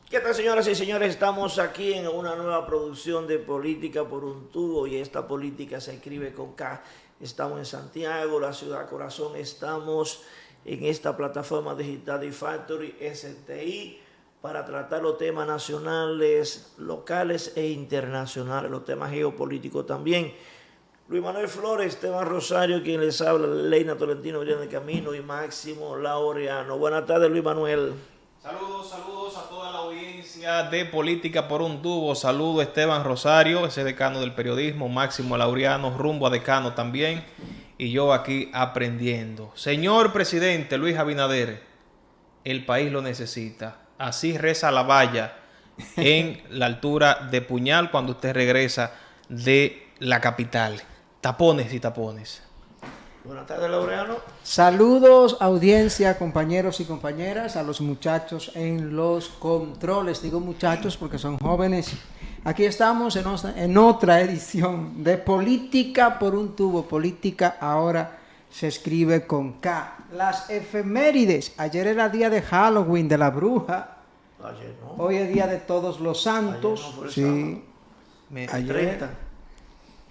¿Qué tal, señoras y señores? Estamos aquí en una nueva producción de Política por un tubo y esta política se escribe con K. Estamos en Santiago, la ciudad corazón. Estamos en esta plataforma digital de Factory STI para tratar los temas nacionales, locales e internacionales, los temas geopolíticos también. Luis Manuel Flores, Esteban Rosario, quien les habla, Leina Tolentino, Brian de Camino y Máximo Laureano. Buenas tardes, Luis Manuel. Saludos a toda la audiencia de Política por un tubo. Saludo a Esteban Rosario, ese decano del periodismo, Máximo Laureano, rumbo a decano también, y yo aquí aprendiendo. Señor presidente Luis Abinader, el país lo necesita. Así reza la valla en la altura de Puñal cuando usted regresa de la capital. Tapones y tapones. Buenas tardes, Laureano. Saludos, audiencia, compañeros y compañeras, a los muchachos en los controles. Digo muchachos porque son jóvenes. Aquí estamos en otra edición de Política por un tubo. Política ahora se escribe con K. Las efemérides. Ayer era día de Halloween, de la bruja. Ayer no. Hoy es día de Todos los Santos. Ayer no fue el Sí. Ayer. 30.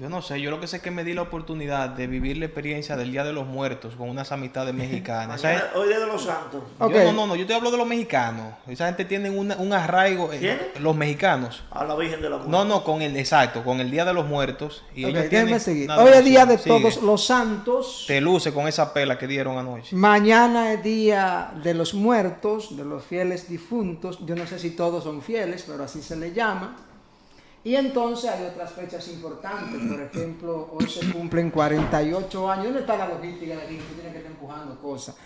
Yo no sé, yo lo que sé es que me di la oportunidad de vivir la experiencia del Día de los Muertos con unas amistades mexicanas. Mañana, hoy día de los Santos. Okay. Yo te hablo de los mexicanos. Esa gente tiene un arraigo. Los mexicanos. A la Virgen de la Muerte. No, con el Día de los Muertos. Y Okay, ellos déjenme tienen seguir. una Hoy es día de devoción. Todos Sigue. los Santos. Te luce con esa pela que dieron anoche. Mañana es día de los muertos, de los fieles difuntos. Yo no sé si todos son fieles, pero así se le llama. Y entonces hay otras fechas importantes. Por ejemplo, hoy se cumplen 48 años. ¿Dónde está la logística de aquí? Que tiene que estar empujando cosas.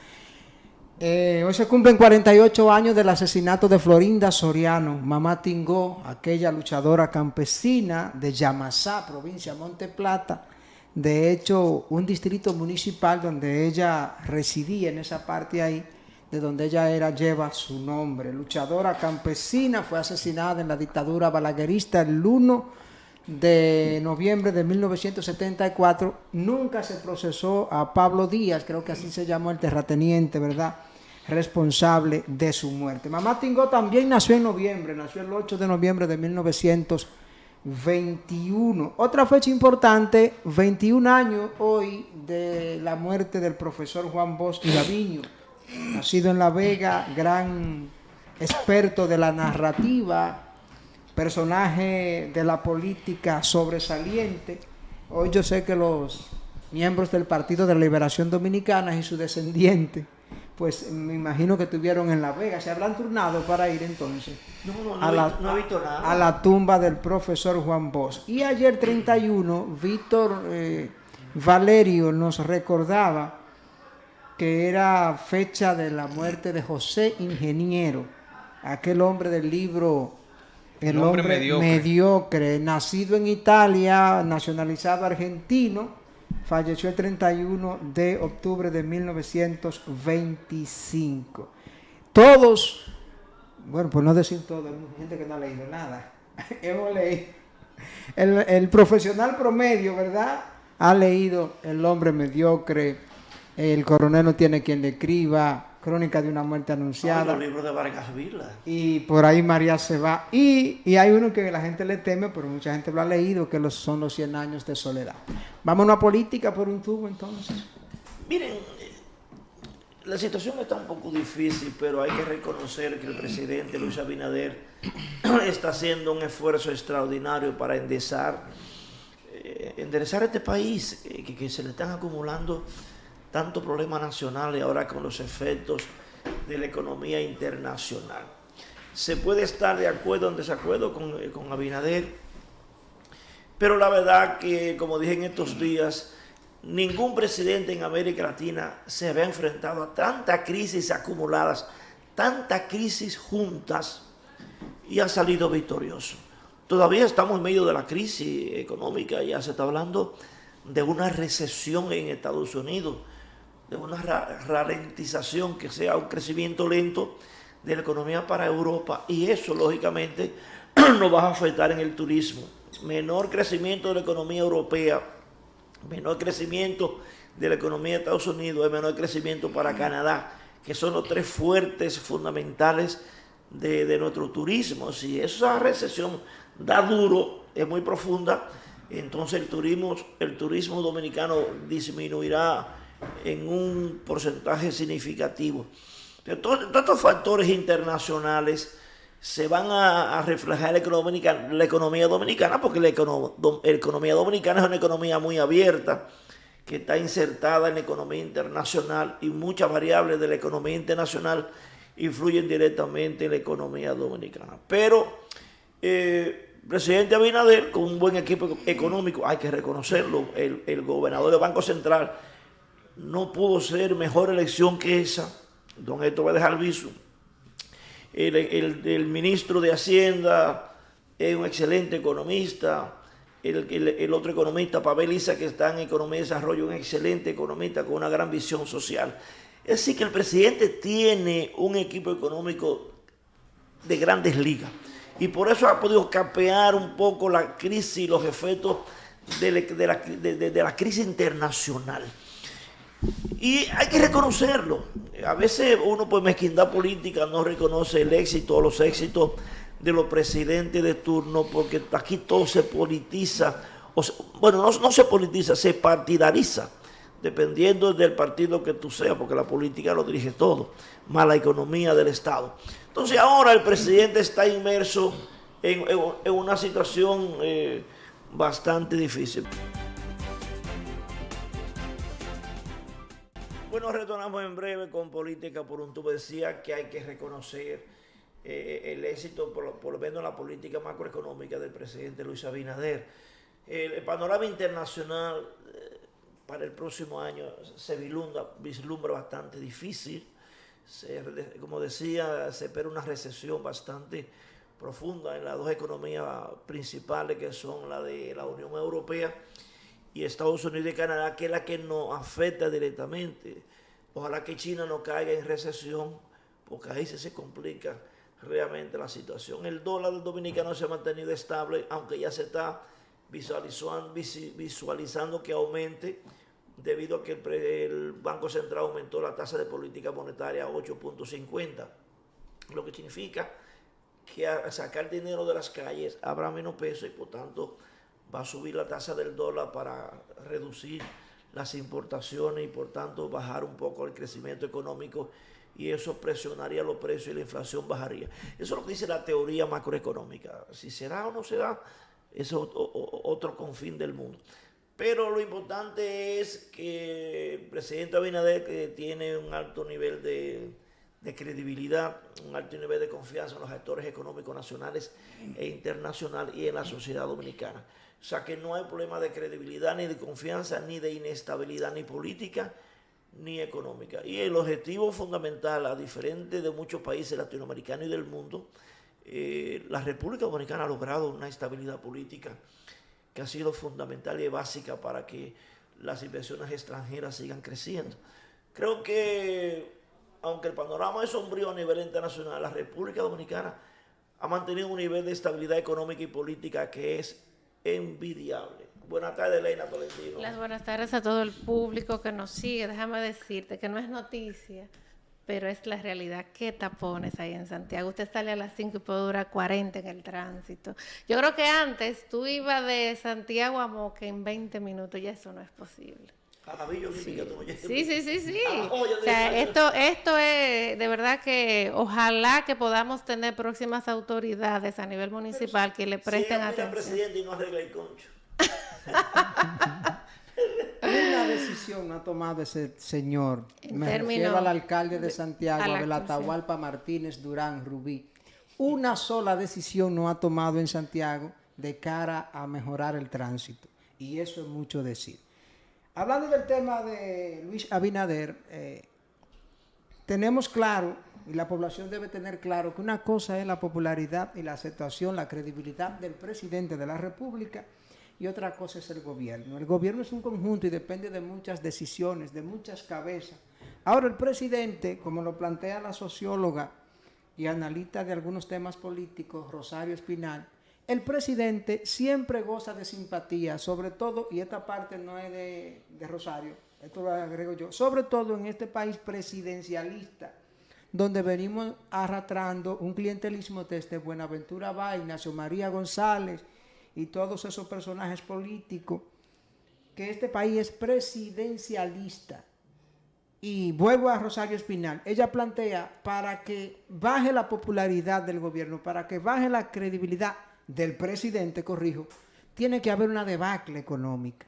Hoy se cumplen 48 años del asesinato de Florinda Soriano, mamá Tingó, aquella luchadora campesina de Yamasá, provincia de Monte Plata. De hecho, un distrito municipal donde ella residía, en esa parte ahí, de donde ella era, lleva su nombre. Luchadora campesina, fue asesinada en la dictadura balaguerista el 1 de noviembre de 1974. Nunca se procesó a Pablo Díaz, creo que así se llamó el terrateniente, ¿verdad?, responsable de su muerte. Mamá Tingó también nació en noviembre, nació el 8 de noviembre de 1921. Otra fecha importante, 21 años hoy de la muerte del profesor Juan Bosch y Gaviño. Nacido en La Vega, gran experto de la narrativa, personaje de la política sobresaliente. Hoy yo sé que los miembros del Partido de la Liberación Dominicana y sus descendientes, pues me imagino que estuvieron en La Vega. ¿Se habrán turnado para ir entonces? No he visto nada. A la tumba del profesor Juan Bosch. Y ayer 31, Víctor Valerio nos recordaba que era fecha de la muerte de José Ingeniero, aquel hombre del libro El hombre mediocre, nacido en Italia, nacionalizado argentino, falleció el 31 de octubre de 1925. Todos, bueno, por no decir todo, hay gente que no ha leído nada, hemos leído, el profesional promedio, ¿verdad?, ha leído El hombre mediocre, El coronel no tiene quien le escriba, Crónica de una muerte anunciada. Los libros de Vargas Vila. Y por ahí María se va. Y hay uno que la gente le teme, pero mucha gente lo ha leído, que son los 100 años de soledad. Vámonos a Política por un tubo entonces. Miren, la situación está un poco difícil, pero hay que reconocer que el presidente Luis Abinader está haciendo un esfuerzo extraordinario para enderezar este país, que se le están acumulando tantos problemas nacionales ahora con los efectos de la economía internacional. Se puede estar de acuerdo o en desacuerdo con Abinader, pero la verdad que, como dije en estos días, ningún presidente en América Latina se había enfrentado a tantas crisis acumuladas, tantas crisis juntas, y ha salido victorioso. Todavía estamos en medio de la crisis económica, ya se está hablando de una recesión en Estados Unidos, de una ralentización, que sea un crecimiento lento de la economía para Europa, y eso lógicamente nos va a afectar en el turismo. Menor crecimiento de la economía europea, menor crecimiento de la economía de Estados Unidos, menor crecimiento para Canadá, que son los tres fuertes fundamentales de nuestro turismo. Si esa recesión da duro, es muy profunda, entonces el turismo dominicano disminuirá en un porcentaje significativo. Pero todos estos factores internacionales se van a reflejar en la economía dominicana, porque la economía dominicana es una economía muy abierta, que está insertada en la economía internacional, y muchas variables de la economía internacional influyen directamente en la economía dominicana. Pero presidente Abinader, con un buen equipo económico, hay que reconocerlo, el gobernador del Banco Central no pudo ser mejor elección que esa, don Héctor Badejal Bisu. El ministro de Hacienda es un excelente economista. El otro economista, Pavel Isa, que está en Economía y Desarrollo, un excelente economista con una gran visión social. Es decir, que el presidente tiene un equipo económico de grandes ligas, y por eso ha podido capear un poco la crisis y los efectos de la crisis internacional. Y hay que reconocerlo. A veces uno, por mezquindad política, no reconoce el éxito o los éxitos de los presidentes de turno, porque aquí todo se politiza. Bueno, no se politiza, se partidariza, dependiendo del partido que tú seas, porque la política lo dirige todo, más la economía del Estado. Entonces ahora el presidente está inmerso en una situación bastante difícil. Bueno, retornamos en breve con Política por un Tubo. Decía que hay que reconocer el éxito, por lo menos en la política macroeconómica del presidente Luis Abinader. El panorama internacional para el próximo año se vislumbra bastante difícil. Como decía, se espera una recesión bastante profunda en las dos economías principales, que son la de la Unión Europea y Estados Unidos y Canadá, que es la que nos afecta directamente. Ojalá que China no caiga en recesión, porque ahí se complica realmente la situación. El dólar dominicano se ha mantenido estable, aunque ya se está visualizando que aumente, debido a que el Banco Central aumentó la tasa de política monetaria a 8.50, lo que significa que al sacar dinero de las calles habrá menos peso, y por tanto va a subir la tasa del dólar para reducir las importaciones y por tanto bajar un poco el crecimiento económico, y eso presionaría los precios y la inflación bajaría. Eso es lo que dice la teoría macroeconómica. Si será o no será, eso es otro confín del mundo. Pero lo importante es que el presidente Abinader, que tiene un alto nivel de credibilidad, un alto nivel de confianza en los actores económicos nacionales e internacionales y en la sociedad dominicana. O sea que no hay problema de credibilidad, ni de confianza, ni de inestabilidad, ni política, ni económica. Y el objetivo fundamental, a diferente de muchos países latinoamericanos y del mundo, la República Dominicana ha logrado una estabilidad política que ha sido fundamental y básica para que las inversiones extranjeras sigan creciendo. Creo que, aunque el panorama es sombrío a nivel internacional, la República Dominicana ha mantenido un nivel de estabilidad económica y política que es envidiable. Buenas tardes, Elena Tolentino. Las buenas tardes a todo el público que nos sigue. Déjame decirte que no es noticia, pero es la realidad. ¿Qué tapones hay en Santiago? Usted sale a las 5 y puede durar 40 en el tránsito. Yo creo que antes tú ibas de Santiago a Moca en 20 minutos, ya eso no es posible. Sí. O sea, esto es de verdad que ojalá que podamos tener próximas autoridades a nivel municipal que le presten atención. Presidente y no arregla el concho. Una decisión no ha tomado ese señor. Me refiero al alcalde de Santiago, Abel Atahualpa Martínez Durán Rubí. Una sola decisión no ha tomado en Santiago de cara a mejorar el tránsito. Y eso es mucho decir. Hablando del tema de Luis Abinader, tenemos claro, y la población debe tener claro, que una cosa es la popularidad y la aceptación, la credibilidad del presidente de la República, y otra cosa es el gobierno. El gobierno es un conjunto y depende de muchas decisiones, de muchas cabezas. Ahora el presidente, como lo plantea la socióloga y analista de algunos temas políticos, Rosario Espinal, el presidente siempre goza de simpatía, sobre todo, y esta parte no es de Rosario, esto lo agrego yo, sobre todo en este país presidencialista, donde venimos arrastrando un clientelismo desde Buenaventura Báez, Ignacio María González y todos esos personajes políticos, que este país es presidencialista. Y vuelvo a Rosario Espinal, ella plantea para que baje la popularidad del gobierno, para que baje la credibilidad del presidente, corrijo, tiene que haber una debacle económica.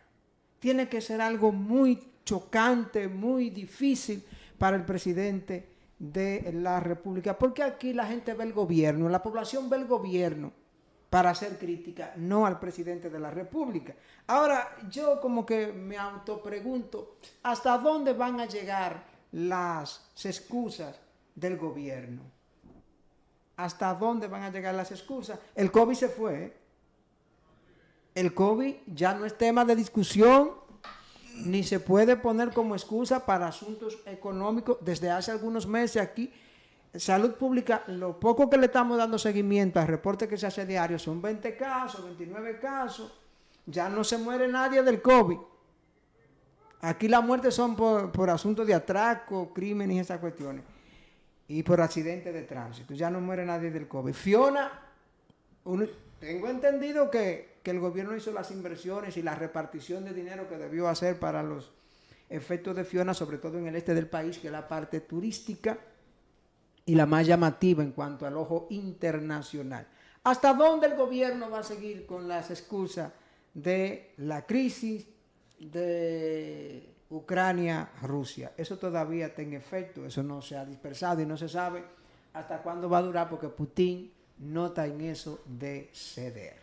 Tiene que ser algo muy chocante, muy difícil para el presidente de la República, porque aquí la gente ve el gobierno, la población ve el gobierno para hacer crítica, no al presidente de la República. Ahora, yo como que me autopregunto, ¿hasta dónde van a llegar las excusas del gobierno? ¿Hasta dónde van a llegar las excusas? El COVID se fue, ¿eh? El COVID ya no es tema de discusión, ni se puede poner como excusa para asuntos económicos. Desde hace algunos meses aquí, Salud Pública, lo poco que le estamos dando seguimiento al reporte que se hace diario, son 20 casos, 29 casos, ya no se muere nadie del COVID. Aquí las muertes son por asuntos de atraco, crímenes y esas cuestiones, y por accidentes de tránsito, ya no muere nadie del COVID. Fiona, tengo entendido que el gobierno hizo las inversiones y la repartición de dinero que debió hacer para los efectos de Fiona, sobre todo en el este del país, que es la parte turística y la más llamativa en cuanto al ojo internacional. ¿Hasta dónde el gobierno va a seguir con las excusas de la crisis de Ucrania-Rusia? Eso todavía está en efecto, eso no se ha dispersado y no se sabe hasta cuándo va a durar, porque Putin no está en eso de ceder.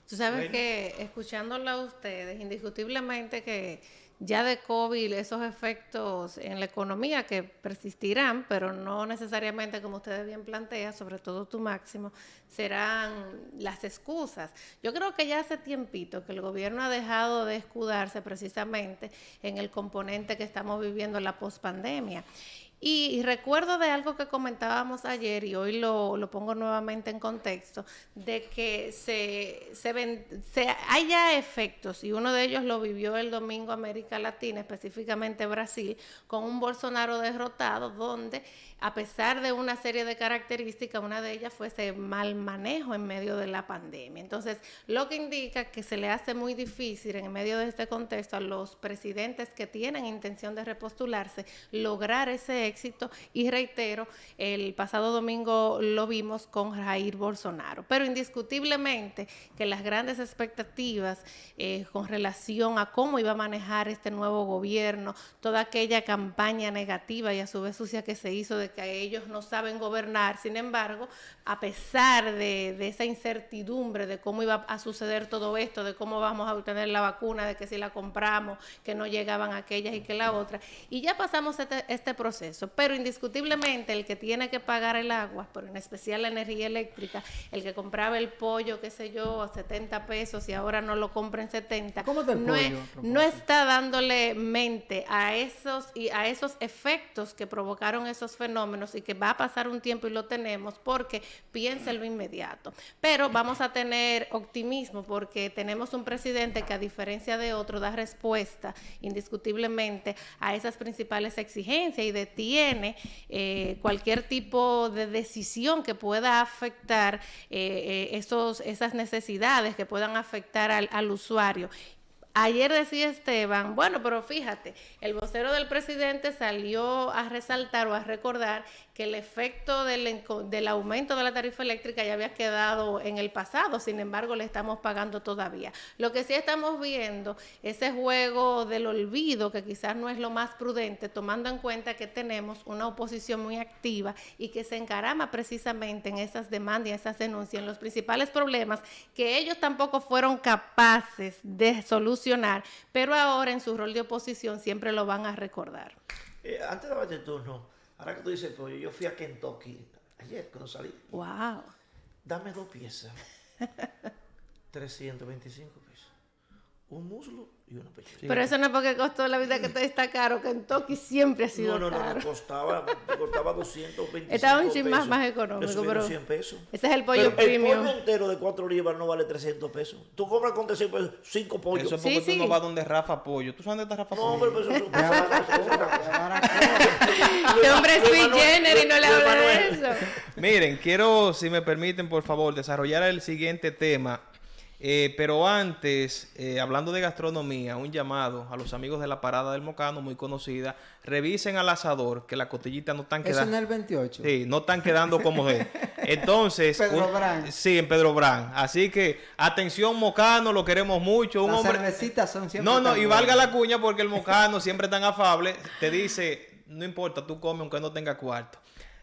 Tú sabes que, escuchándola a ustedes, indiscutiblemente que ya de COVID esos efectos en la economía que persistirán, pero no necesariamente como ustedes bien plantean, sobre todo tú, Máximo, serán las excusas. Yo creo que ya hace tiempito que el gobierno ha dejado de escudarse precisamente en el componente que estamos viviendo en la pospandemia. Y recuerdo de algo que comentábamos ayer y hoy lo pongo nuevamente en contexto, de que hay ya efectos, y uno de ellos lo vivió el domingo América Latina, específicamente Brasil, con un Bolsonaro derrotado, donde a pesar de una serie de características, una de ellas fue ese mal manejo en medio de la pandemia. Entonces, lo que indica que se le hace muy difícil en medio de este contexto a los presidentes que tienen intención de repostularse lograr ese éxito, y reitero, el pasado domingo lo vimos con Jair Bolsonaro, pero indiscutiblemente que las grandes expectativas con relación a cómo iba a manejar este nuevo gobierno, toda aquella campaña negativa y a su vez sucia que se hizo de que ellos no saben gobernar, sin embargo, a pesar de esa incertidumbre de cómo iba a suceder todo esto, de cómo vamos a obtener la vacuna, de que si la compramos, que no llegaban aquellas y que la otra, y ya pasamos este proceso. Pero indiscutiblemente el que tiene que pagar el agua, pero en especial la energía eléctrica, el que compraba el pollo, qué sé yo, a 70 pesos y ahora no lo compra en 70, no está dándole mente a esos efectos que provocaron esos fenómenos, y que va a pasar un tiempo y lo tenemos, porque piensa en lo inmediato. Pero vamos a tener optimismo porque tenemos un presidente que, a diferencia de otro, da respuesta indiscutiblemente a esas principales exigencias y detiene cualquier tipo de decisión que pueda afectar esas necesidades, que puedan afectar al usuario. Ayer decía Esteban, bueno, pero fíjate, el vocero del presidente salió a resaltar o a recordar que el efecto del aumento de la tarifa eléctrica ya había quedado en el pasado, sin embargo le estamos pagando todavía. Lo que sí estamos viendo, ese juego del olvido, que quizás no es lo más prudente, tomando en cuenta que tenemos una oposición muy activa y que se encarama precisamente en esas demandas y esas denuncias, en los principales problemas que ellos tampoco fueron capaces de solucionar, pero ahora en su rol de oposición siempre lo van a recordar. Antes de darte turno, ahora que tú dices pollo, yo fui a Kentucky ayer cuando salí. Wow. Dame 2 piezas. 325 pesos. un muslo y una pechuga. Sí. Pero eso no es porque costó la vida que está caro. Kentucky siempre ha sido No, caro. costaba 225 Estaba un chin pesos. más Le económico, subieron pero 100 pesos. ese es el pollo Pero premium. el pollo entero de 4 libras no vale 300 pesos. Tú compras con 300 pesos 5 pollos. Eso es porque Sí, tú no sí. vas donde Rafa Pollo. ¿Tú sabes dónde está Rafa No, Pollo? hombre, pero Este hombre es sui generis y no le Luis habla de Manuel. eso. Miren, quiero, si me permiten, por favor, desarrollar el siguiente tema. Pero antes, hablando de gastronomía, un llamado a los amigos de la Parada del Mocano, muy conocida. Revisen al asador, que las costillitas no están Eso en quedando. el 28. Sí, no están quedando como es. Entonces, Pedro Brán. Sí, en Pedro Brán. Así que, atención, Mocano, lo queremos mucho. Un Las hombre. cervecitas son siempre No, tan y valga buenas. la cuña porque el Mocano siempre tan afable. Te dice, no importa, tú comes aunque no tenga cuarto.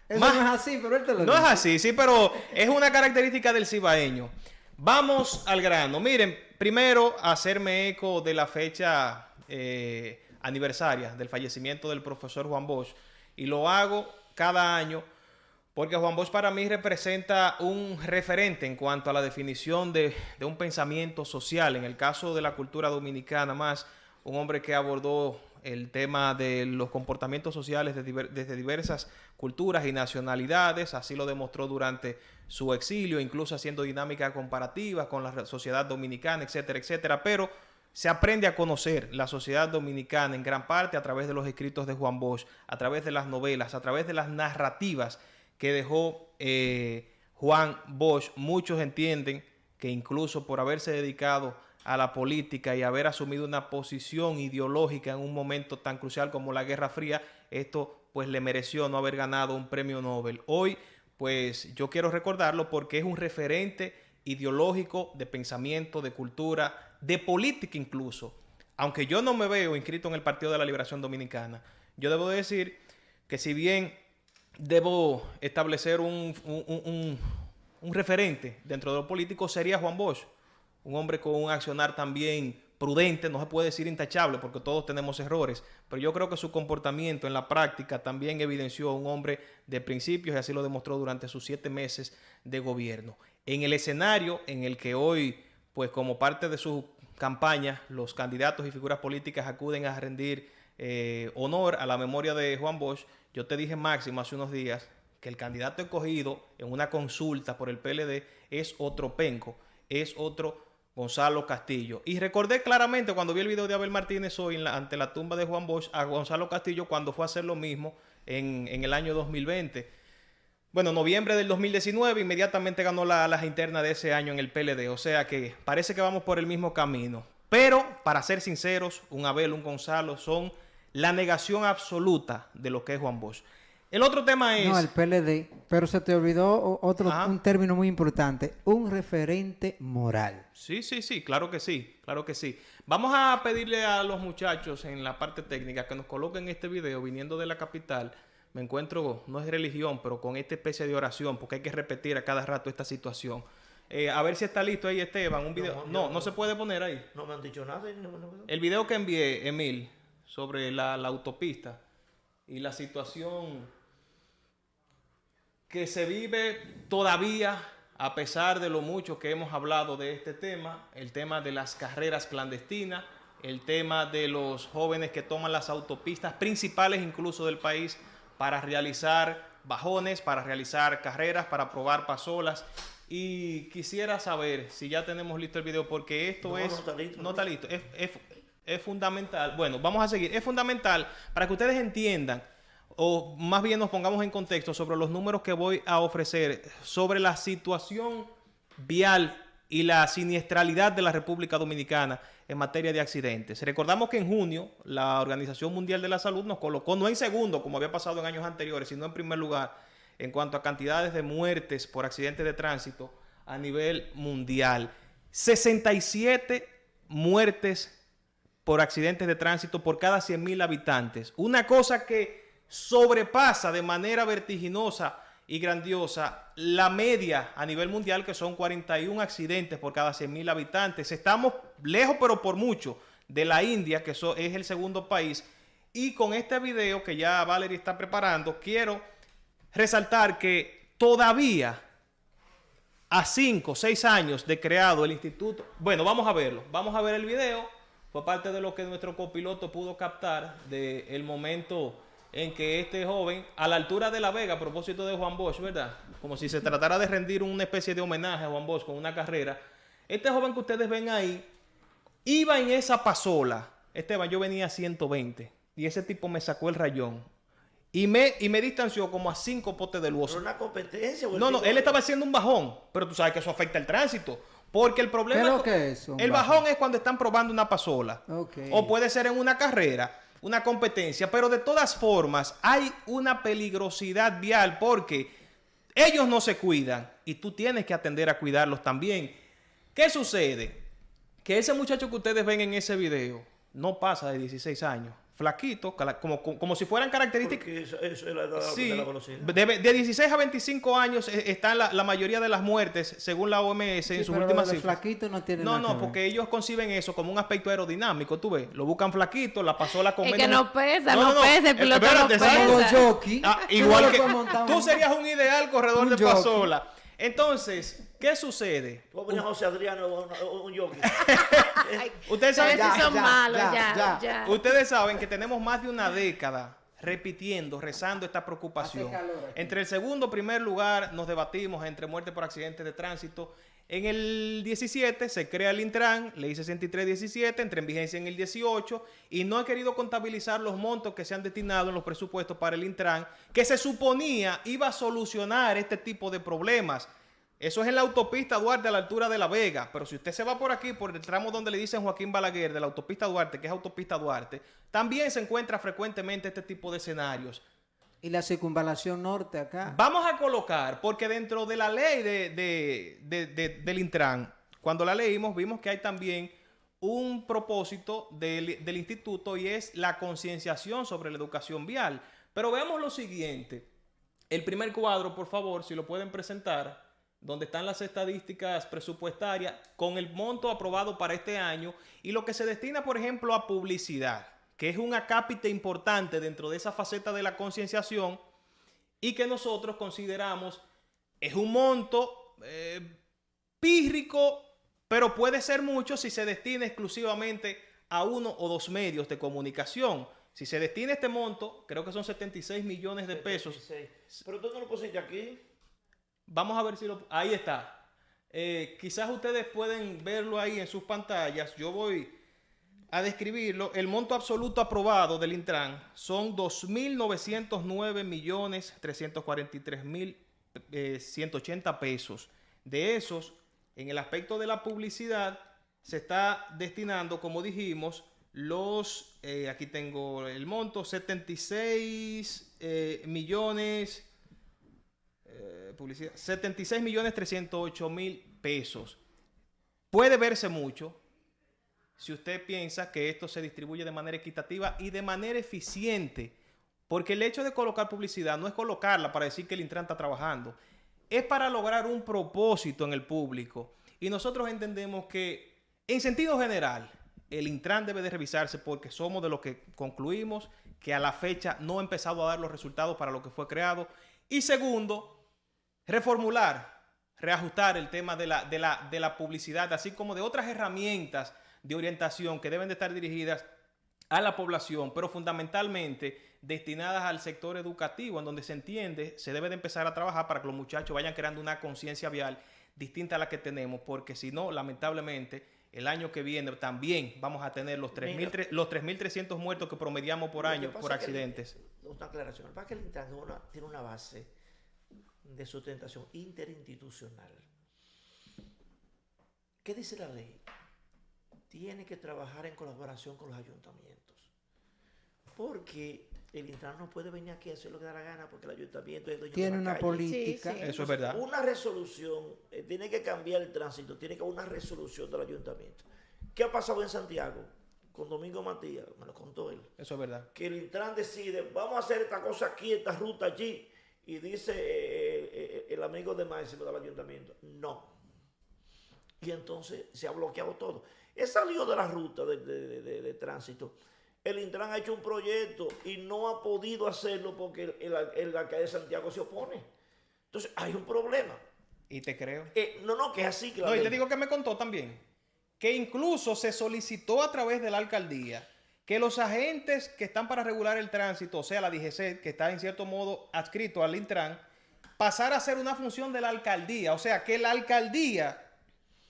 Eso Más- no es así, pero él te lo no es dice. así, sí, pero es una característica del cibaeño. Vamos al grano. Miren, primero hacerme eco de la fecha aniversaria del fallecimiento del profesor Juan Bosch. Y lo hago cada año porque Juan Bosch para mí representa un referente en cuanto a la definición de un pensamiento social. En el caso de la cultura dominicana más, un hombre que abordó el tema de los comportamientos sociales desde diversas culturas y nacionalidades, así lo demostró durante su exilio, incluso haciendo dinámicas comparativas con la sociedad dominicana, etcétera, etcétera, pero se aprende a conocer la sociedad dominicana en gran parte a través de los escritos de Juan Bosch, a través de las novelas, a través de las narrativas que dejó Juan Bosch. Muchos entienden que incluso por haberse dedicado a la política y haber asumido una posición ideológica en un momento tan crucial como la Guerra Fría, esto pues le mereció no haber ganado un premio Nobel. Hoy pues yo quiero recordarlo porque es un referente ideológico de pensamiento, de cultura, de política incluso. Aunque yo no me veo inscrito en el Partido de la Liberación Dominicana, yo debo decir que si bien debo establecer un referente dentro de lo político, sería Juan Bosch. Un hombre con un accionar también prudente, no se puede decir intachable porque todos tenemos errores, pero yo creo que su comportamiento en la práctica también evidenció a un hombre de principios y así lo demostró durante sus 7 meses de gobierno. En el escenario en el que hoy, pues como parte de su campaña, los candidatos y figuras políticas acuden a rendir honor a la memoria de Juan Bosch, yo te dije, Máximo, hace unos días, que el candidato escogido en una consulta por el PLD es otro penco, es otro Gonzalo Castillo. Y recordé claramente cuando vi el video de Abel Martínez hoy ante la tumba de Juan Bosch a Gonzalo Castillo cuando fue a hacer lo mismo en el año 2020. Bueno, noviembre del 2019, inmediatamente ganó las internas de ese año en el PLD. O sea que parece que vamos por el mismo camino. Pero, para ser sinceros, un Abel, un Gonzalo son la negación absoluta de lo que es Juan Bosch. El otro tema es... No, el PLD. Pero se te olvidó Ajá. un término muy importante. Un referente moral. Sí, claro que sí, claro que sí. Vamos a pedirle a los muchachos en la parte técnica que nos coloquen este video viniendo de la capital. Me encuentro, no es religión, pero con esta especie de oración, porque hay que repetir a cada rato esta situación. A ver si está listo ahí, Esteban, un video. No se puede poner ahí. No me han dicho nada. El video que envié, Emil, sobre la autopista y la situación que se vive todavía, a pesar de lo mucho que hemos hablado de este tema, el tema de las carreras clandestinas, el tema de los jóvenes que toman las autopistas principales incluso del país para realizar bajones, para realizar carreras, para probar pasolas. Y quisiera saber si ya tenemos listo el video, porque esto No está listo. no está listo. Es fundamental. Bueno, vamos a seguir. Es fundamental para que ustedes entiendan, o más bien nos pongamos en contexto sobre los números que voy a ofrecer, sobre la situación vial y la siniestralidad de la República Dominicana en materia de accidentes. Recordamos que en junio la Organización Mundial de la Salud nos colocó no en segundo, como había pasado en años anteriores, sino en primer lugar en cuanto a cantidades de muertes por accidentes de tránsito a nivel mundial. 67 muertes por accidentes de tránsito por cada 100.000 habitantes. Una cosa que sobrepasa de manera vertiginosa y grandiosa la media a nivel mundial, que son 41 accidentes por cada 100.000 habitantes. Estamos lejos, pero por mucho, de la India, que es el segundo país. Y con este video que ya Valerie está preparando, quiero resaltar que todavía a 5 o 6 años de creado el instituto, bueno, vamos a verlo, vamos a ver el video fue parte de lo que nuestro copiloto pudo captar del momento en que este joven, a la altura de La Vega, a propósito de Juan Bosch, ¿verdad? Como si se tratara de rendir una especie de homenaje a Juan Bosch con una carrera. Este joven que ustedes ven ahí, iba en esa pasola. Esteban, yo venía a 120 y ese tipo me sacó el rayón. Y me distanció como a 5 potes de luz. ¿Pero una competencia? No, él estaba haciendo un bajón, pero tú sabes que eso afecta el tránsito. Porque el problema ¿Qué es lo que es eso? el bajón es cuando están probando una pasola. Okay. O puede ser en una carrera, una competencia, pero de todas formas hay una peligrosidad vial porque ellos no se cuidan y tú tienes que atender a cuidarlos también. ¿Qué sucede? Que ese muchacho que ustedes ven en ese video no pasa de 16 años. Flaquito, como si fueran características. Porque eso es la edad Sí, de la velocidad. de 16 a 25 años están la mayoría de las muertes, según la OMS, Sí, en sus pero últimas lo de cifras. flaquito no tiene No, nada que ver. porque ellos conciben eso como un aspecto aerodinámico, tú ves. Lo buscan flaquito, la pasola con Es menos... que no pesa, no pesa, el piloto no espérate, pesa. Como los jockey. igual Tú que... no le puedes montar Tú un- serías un ideal corredor un de jockey. pasola. Entonces, ¿qué sucede? Tú pones a José Adriano un jockey. Ay, Ustedes saben, ustedes sí son ya, malos, ya. ya. ustedes saben que tenemos más de una década repitiendo, rezando esta preocupación. Hace calor aquí. Entre el segundo primer lugar nos debatimos entre muerte por accidentes de tránsito. En el 17 se crea el Intran, ley 6317, entra en vigencia en el 18 y no he querido contabilizar los montos que se han destinado en los presupuestos para el Intran, que se suponía iba a solucionar este tipo de problemas. Eso es en la autopista Duarte a la altura de La Vega, pero si usted se va por aquí, por el tramo donde le dicen Joaquín Balaguer de la autopista Duarte, que es autopista Duarte, también se encuentra frecuentemente este tipo de escenarios. Y la circunvalación norte acá. Vamos a colocar, porque dentro de la ley del Intran, cuando la leímos, vimos que hay también un propósito del instituto y es la concienciación sobre la educación vial. Pero veamos lo siguiente. El primer cuadro, por favor, si lo pueden presentar, donde están las estadísticas presupuestarias con el monto aprobado para este año y lo que se destina, por ejemplo, a publicidad, que es un acápite importante dentro de esa faceta de la concienciación y que nosotros consideramos es un monto pírrico, pero puede ser mucho si se destina exclusivamente a 1 o 2 medios de comunicación. Si se destina este monto, creo que son 76 millones de pesos. 76. Pero tú no lo pusiste aquí. Vamos a ver si lo... Ahí está. Quizás ustedes pueden verlo ahí en sus pantallas. Yo voy a describirlo. El monto absoluto aprobado del Intran son 2.909.343.180 pesos. De esos, en el aspecto de la publicidad, se está destinando, como dijimos, aquí tengo el monto, 76 millones... publicidad, 76.308.000 pesos. Puede verse mucho si usted piensa que esto se distribuye de manera equitativa y de manera eficiente, porque el hecho de colocar publicidad no es colocarla para decir que el Intran está trabajando, es para lograr un propósito en el público. Y nosotros entendemos que, en sentido general, el Intran debe de revisarse porque somos de los que concluimos que a la fecha no ha empezado a dar los resultados para lo que fue creado. Y segundo, reformular, reajustar el tema de la publicidad, así como de otras herramientas de orientación que deben de estar dirigidas a la población, pero fundamentalmente destinadas al sector educativo, en donde se entiende, se debe de empezar a trabajar para que los muchachos vayan creando una conciencia vial distinta a la que tenemos, porque si no, lamentablemente, el año que viene también vamos a tener los 3.300 muertos que promediamos por año por accidentes. Una aclaración. Para que el Intran tiene una base de sustentación interinstitucional. ¿Qué dice la ley? Tiene que trabajar en colaboración con los ayuntamientos. Porque el Intran no puede venir aquí a hacer lo que da la gana porque el ayuntamiento es dueño Tiene de la una calle. política. Sí, sí. Eso es verdad. Una resolución, tiene que cambiar el tránsito, tiene que haber una resolución del ayuntamiento. ¿Qué ha pasado en Santiago? Con Domingo Matías, me lo contó él. Eso es verdad. Que el Intran decide, vamos a hacer esta cosa aquí, esta ruta allí. Y dice el amigo de Máximo del ayuntamiento, no. Y entonces se ha bloqueado todo. He salido de la ruta de tránsito. El Intran ha hecho un proyecto y no ha podido hacerlo porque el alcalde de Santiago se opone. Entonces hay un problema. Y te creo. No, que es así. Que la No, y ley. te digo que me contó también que incluso se solicitó a través de la alcaldía que los agentes que están para regular el tránsito, o sea, la DGC, que está en cierto modo adscrito al Intran, pasara a ser una función de la alcaldía, o sea, que la alcaldía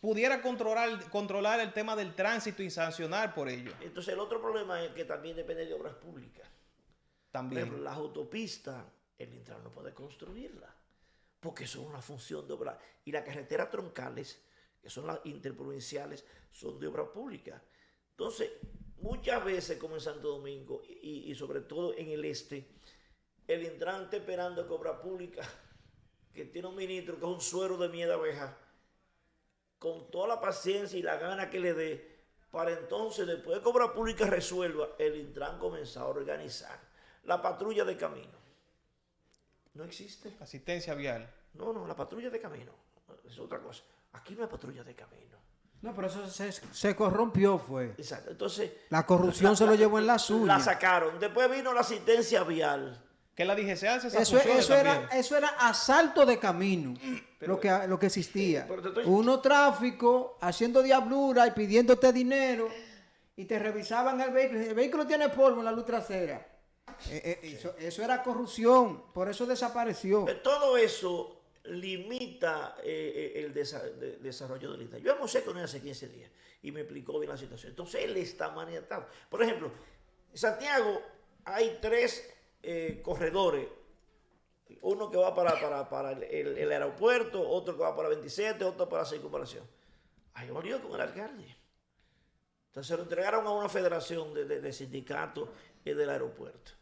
pudiera controlar el tema del tránsito y sancionar por ello. Entonces el otro problema es que también depende de obras públicas. También. Por ejemplo, las autopistas, el Intran no puede construirlas, porque son una función de obra. Y las carreteras troncales, que son las interprovinciales, son de obra pública. Entonces, muchas veces, como en Santo Domingo, y sobre todo en el este, el Intran está esperando que obra pública, que tiene un ministro que es un suero de miel de abeja, con toda la paciencia y la gana que le dé, para entonces, después de que obra pública resuelva, el Intran comenzar a organizar la patrulla de camino. No existe. Asistencia vial. No, la patrulla de camino es otra cosa. Aquí no hay patrulla de camino. No, pero eso se corrompió, fue. Exacto. Entonces, La corrupción se lo llevó en la suya. la sacaron. Después vino la asistencia vial. Que la DGC hace esa Eso función eso era asalto de camino, lo que existía. Uno tráfico haciendo diablura y pidiéndote dinero y te revisaban el vehículo tiene polvo en la luz trasera. Eso era corrupción, por eso desapareció. Todo eso limita el desarrollo del Intran. Yo almorcé con él hace 15 días y me explicó bien la situación. Entonces él está maniatado. Por ejemplo, en Santiago hay 3 corredores. Uno que va para el aeropuerto, otro que va para 27, otro para la circunvalación. Ahí volvió con el alcalde. Entonces se lo entregaron a una federación de sindicatos del aeropuerto.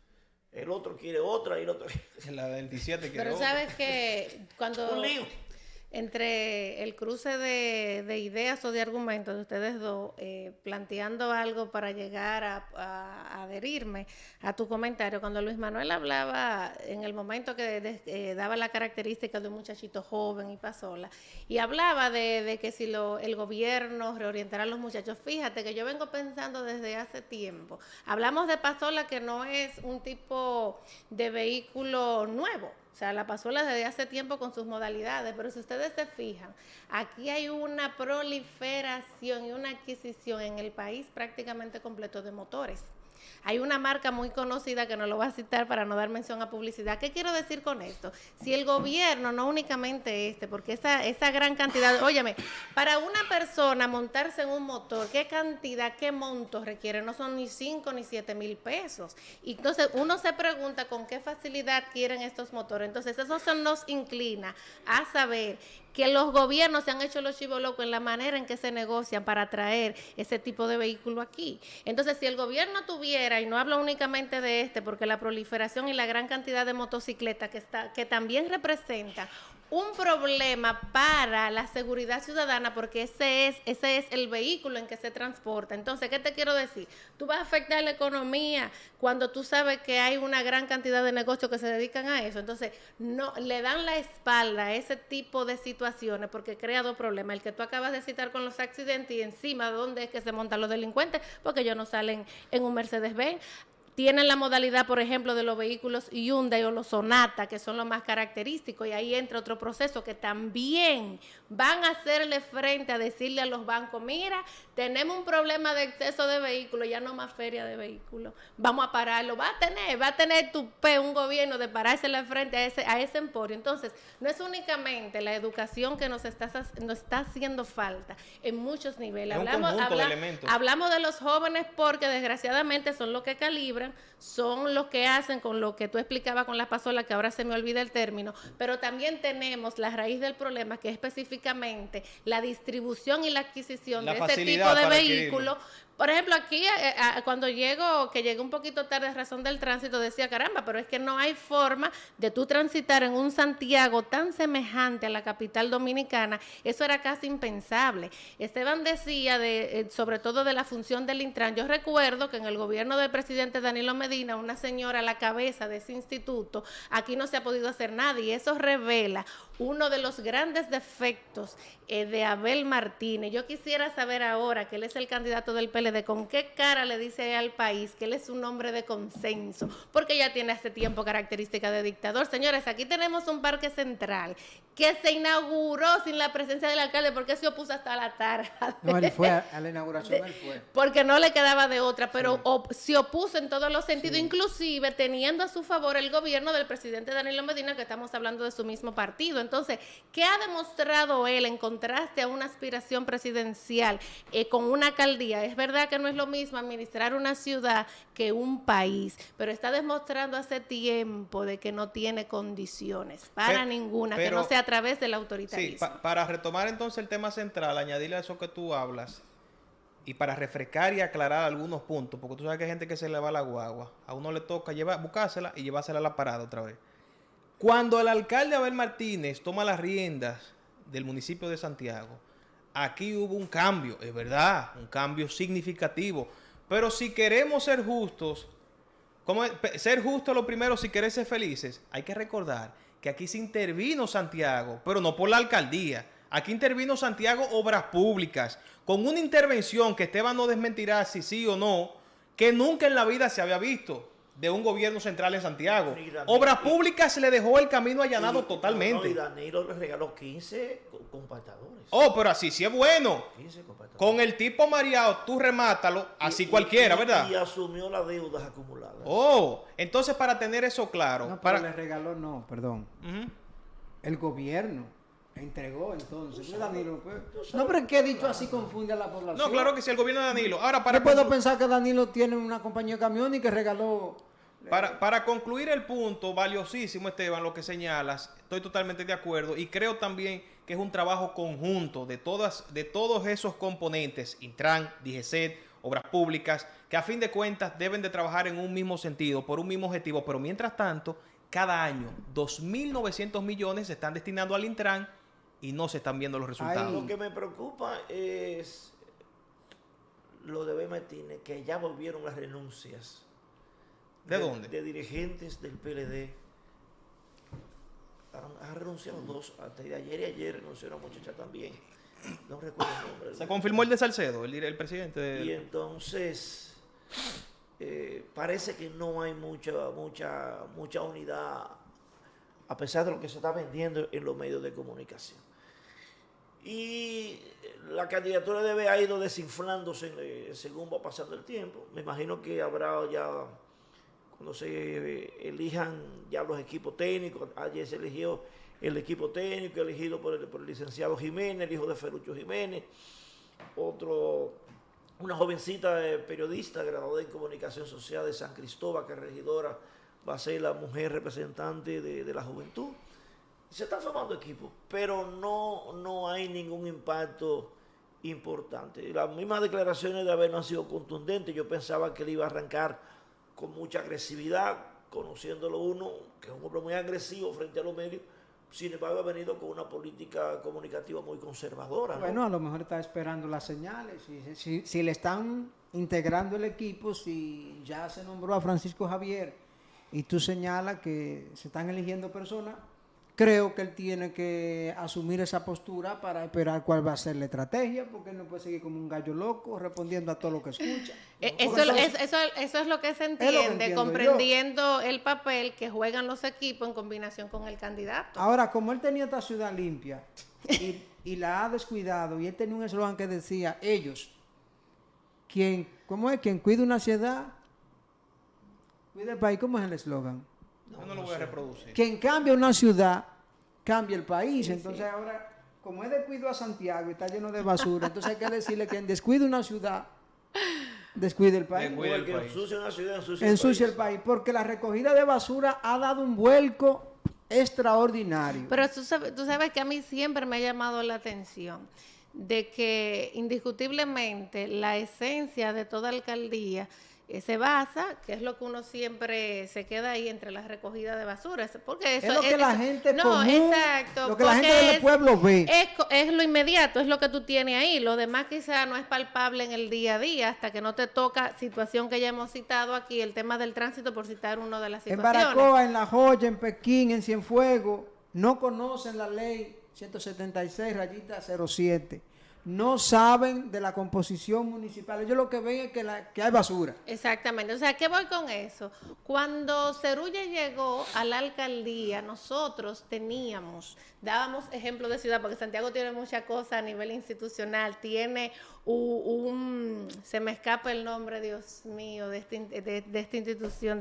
El otro quiere otra y el otro... La 27 quiere Pero otra. sabes que cuando Un lío. entre el cruce de ideas o de argumentos de ustedes dos, planteando algo para llegar a adherirme a tu comentario, cuando Luis Manuel hablaba en el momento que daba la característica de un muchachito joven y pasola, y hablaba de que si el gobierno reorientara a los muchachos, fíjate que yo vengo pensando desde hace tiempo. Hablamos de pasola, que no es un tipo de vehículo nuevo. O sea, la pasola desde hace tiempo con sus modalidades, pero si ustedes se fijan, aquí hay una proliferación y una adquisición en el país prácticamente completo de motores. Hay una marca muy conocida que no lo voy a citar para no dar mención a publicidad. ¿Qué quiero decir con esto? Si el gobierno, no únicamente porque esa gran cantidad, óyeme, para una persona montarse en un motor, ¿qué cantidad, qué monto requiere? No son ni 5 ni 7 mil pesos. Y entonces uno se pregunta con qué facilidad quieren estos motores. Entonces eso nos inclina a saber que los gobiernos se han hecho los chivos locos en la manera en que se negocian para traer ese tipo de vehículo aquí. Entonces, si el gobierno tuviera, y no hablo únicamente de porque la proliferación y la gran cantidad de motocicletas que también representan un problema para la seguridad ciudadana, porque ese es el vehículo en que se transporta. Entonces, ¿qué te quiero decir? Tú vas a afectar la economía cuando tú sabes que hay una gran cantidad de negocios que se dedican a eso. Entonces, no le dan la espalda a ese tipo de situaciones porque crea 2 problemas. El que tú acabas de citar con los accidentes y encima dónde es que se montan los delincuentes, porque ellos no salen en un Mercedes-Benz. Tienen la modalidad, por ejemplo, de los vehículos Hyundai o los Sonata, que son los más característicos, y ahí entra otro proceso que también van a hacerle frente a decirle a los bancos, mira, tenemos un problema de exceso de vehículos, ya no más feria de vehículos, vamos a pararlo, va a tener un gobierno de parársele frente a ese emporio. Entonces, no es únicamente la educación que nos está haciendo falta en muchos niveles. Es un conjunto de elementos. Hablamos de los jóvenes porque desgraciadamente son los que calibran, son los que hacen con lo que tú explicabas con la pasola, que ahora se me olvida el término, pero también tenemos la raíz del problema, que es específicamente la distribución y la adquisición de ese tipo de vehículos. Por ejemplo, aquí cuando llegué un poquito tarde, razón del tránsito, decía, caramba, pero es que no hay forma de tú transitar en un Santiago tan semejante a la capital dominicana. Eso era casi impensable. Esteban decía, sobre todo de la función del Intran. Yo recuerdo que en el gobierno del presidente Danilo Medina, una señora a la cabeza de ese instituto, aquí no se ha podido hacer nada, y eso revela uno de los grandes defectos de Abel Martínez. Yo quisiera saber ahora que él es el candidato del PLD, con qué cara le dice al país que él es un hombre de consenso, porque ya tiene hace tiempo características de dictador. Señores, aquí tenemos un parque central que se inauguró sin la presencia del alcalde, porque se opuso hasta la tarde. No, él fue a la inauguración, él fue. Porque no le quedaba de otra, pero se opuso en todos los sentidos, inclusive teniendo a su favor el gobierno del presidente Danilo Medina, que estamos hablando de su mismo partido. Entonces, ¿qué ha demostrado él en contraste a una aspiración presidencial con una alcaldía? Es verdad que no es lo mismo administrar una ciudad que un país, pero está demostrando hace tiempo de que no tiene condiciones para ninguna, que no sea a través del autoritarismo. Sí, para retomar entonces el tema central, añadirle a eso que tú hablas, y para refrescar y aclarar algunos puntos, porque tú sabes que hay gente que se le va la guagua, a uno le toca buscársela y llevársela a la parada otra vez. Cuando el alcalde Abel Martínez toma las riendas del municipio de Santiago, aquí hubo un cambio, es verdad, un cambio significativo, pero si queremos ser justos, ser justo lo primero, si querés ser felices, hay que recordar que aquí se intervino Santiago, pero no por la alcaldía. Aquí intervino Santiago Obras Públicas, con una intervención que Esteban no desmentirá si sí o no, que nunca en la vida se había visto de un gobierno central en Santiago. Obras Públicas le dejó el camino allanado totalmente. Y Danilo le regaló 15 compactadores. Oh, pero así sí es bueno. 15 compactadores. Con el tipo mareado, tú remátalo, así cualquiera, ¿verdad? Y asumió las deudas acumuladas. Oh, entonces para tener eso claro. No, pero le regaló, no, perdón. Ujú. El gobierno entregó entonces. No, Danilo, pues. No, pero es que dicho así confunde a la población. No, claro que sí, el gobierno de Danilo. Ahora, Yo puedo pensar que Danilo tiene una compañía de camión y que regaló. Para concluir el punto, valiosísimo, Esteban, lo que señalas, estoy totalmente de acuerdo y creo también que es un trabajo conjunto de todos esos componentes, Intran, DGCET, Obras Públicas, que a fin de cuentas deben de trabajar en un mismo sentido, por un mismo objetivo, pero mientras tanto, cada año 2.900 millones se están destinando al Intran y no se están viendo los resultados. Lo que me preocupa es lo de Abel Martínez, que ya volvieron las renuncias. ¿De dónde? De dirigentes del PLD. Han renunciado 2, hasta de ayer y ayer renunció una muchacha también. No recuerdo el nombre. Se confirmó el de Salcedo, el presidente de... Y entonces parece que no hay mucha unidad, a pesar de lo que se está vendiendo en los medios de comunicación. Y la candidatura de BEA ha ido desinflándose según va pasando el tiempo. Me imagino que habrá ya, cuando se elijan ya los equipos técnicos, ayer se eligió el equipo técnico elegido por el licenciado Jiménez, el hijo de Ferrucho Jiménez, una jovencita periodista graduada en comunicación social de San Cristóbal, que es regidora, va a ser la mujer representante de la juventud. Se están formando equipos, pero no hay ningún impacto importante. Las mismas declaraciones de Abel no han sido contundentes. Yo pensaba que él iba a arrancar con mucha agresividad, conociéndolo uno, que es un hombre muy agresivo frente a los medios. Sin embargo, ha venido con una política comunicativa muy conservadora, ¿no? Bueno, a lo mejor está esperando las señales. Si le están integrando el equipo, si ya se nombró a Francisco Javier y tú señalas que se están eligiendo personas, creo que él tiene que asumir esa postura para esperar cuál va a ser la estrategia, porque él no puede seguir como un gallo loco respondiendo a todo lo que escucha. Eso es lo que se entiende, comprendiendo el papel que juegan los equipos en combinación con el candidato. Ahora, como él tenía esta ciudad limpia y la ha descuidado, y él tenía un eslogan que decía, ellos, quien cuida una ciudad, cuida el país. ¿Cómo es el eslogan? No lo voy a reproducir. Quien cambia una ciudad, cambia el país. Entonces ahora, como es descuido a Santiago y está lleno de basura, entonces hay que decirle que quien descuide una ciudad, descuide el país. El que ensucia una ciudad, ensucia el país. Porque la recogida de basura ha dado un vuelco extraordinario. Pero tú sabes que a mí siempre me ha llamado la atención de que indiscutiblemente la esencia de toda alcaldía se basa, que es lo que uno siempre se queda ahí entre las recogidas de basura, porque eso es lo que la gente común, exacto, lo que la gente del pueblo ve. Es lo inmediato, es lo que tú tienes ahí. Lo demás quizá no es palpable en el día a día hasta que no te toca situación que ya hemos citado aquí, el tema del tránsito, por citar una de las situaciones. En Baracoa, en La Joya, en Pekín, en Cienfuegos, no conocen la ley 176/07, no saben de la composición municipal. Ellos lo que ven es que hay basura. Exactamente. O sea, ¿qué voy con eso? Cuando Cerulla llegó a la alcaldía, nosotros dábamos ejemplo de ciudad, porque Santiago tiene muchas cosas a nivel institucional, tiene se me escapa el nombre, Dios mío, de esta institución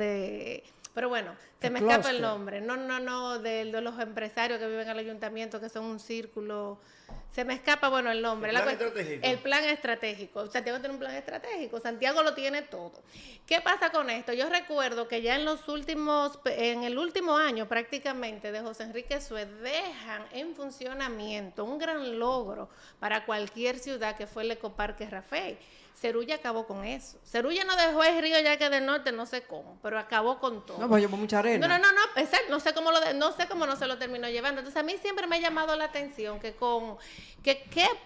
pero bueno, se me escapa el nombre. No, de los empresarios que viven en el ayuntamiento, que son un círculo. Se me escapa, bueno, el nombre. El plan estratégico. Santiago tiene un plan estratégico. Santiago lo tiene todo. ¿Qué pasa con esto? Yo recuerdo que ya en el último año prácticamente de José Enrique Suez dejan en funcionamiento un gran logro para cualquier ciudad, que fue el Ecoparque Rafael. Cerulla acabó con eso. Cerulla no dejó el río Yaque del Norte, no sé cómo, pero acabó con todo. No, pues llevó mucha arena. No, exacto, no sé cómo no se lo terminó llevando. Entonces a mí siempre me ha llamado la atención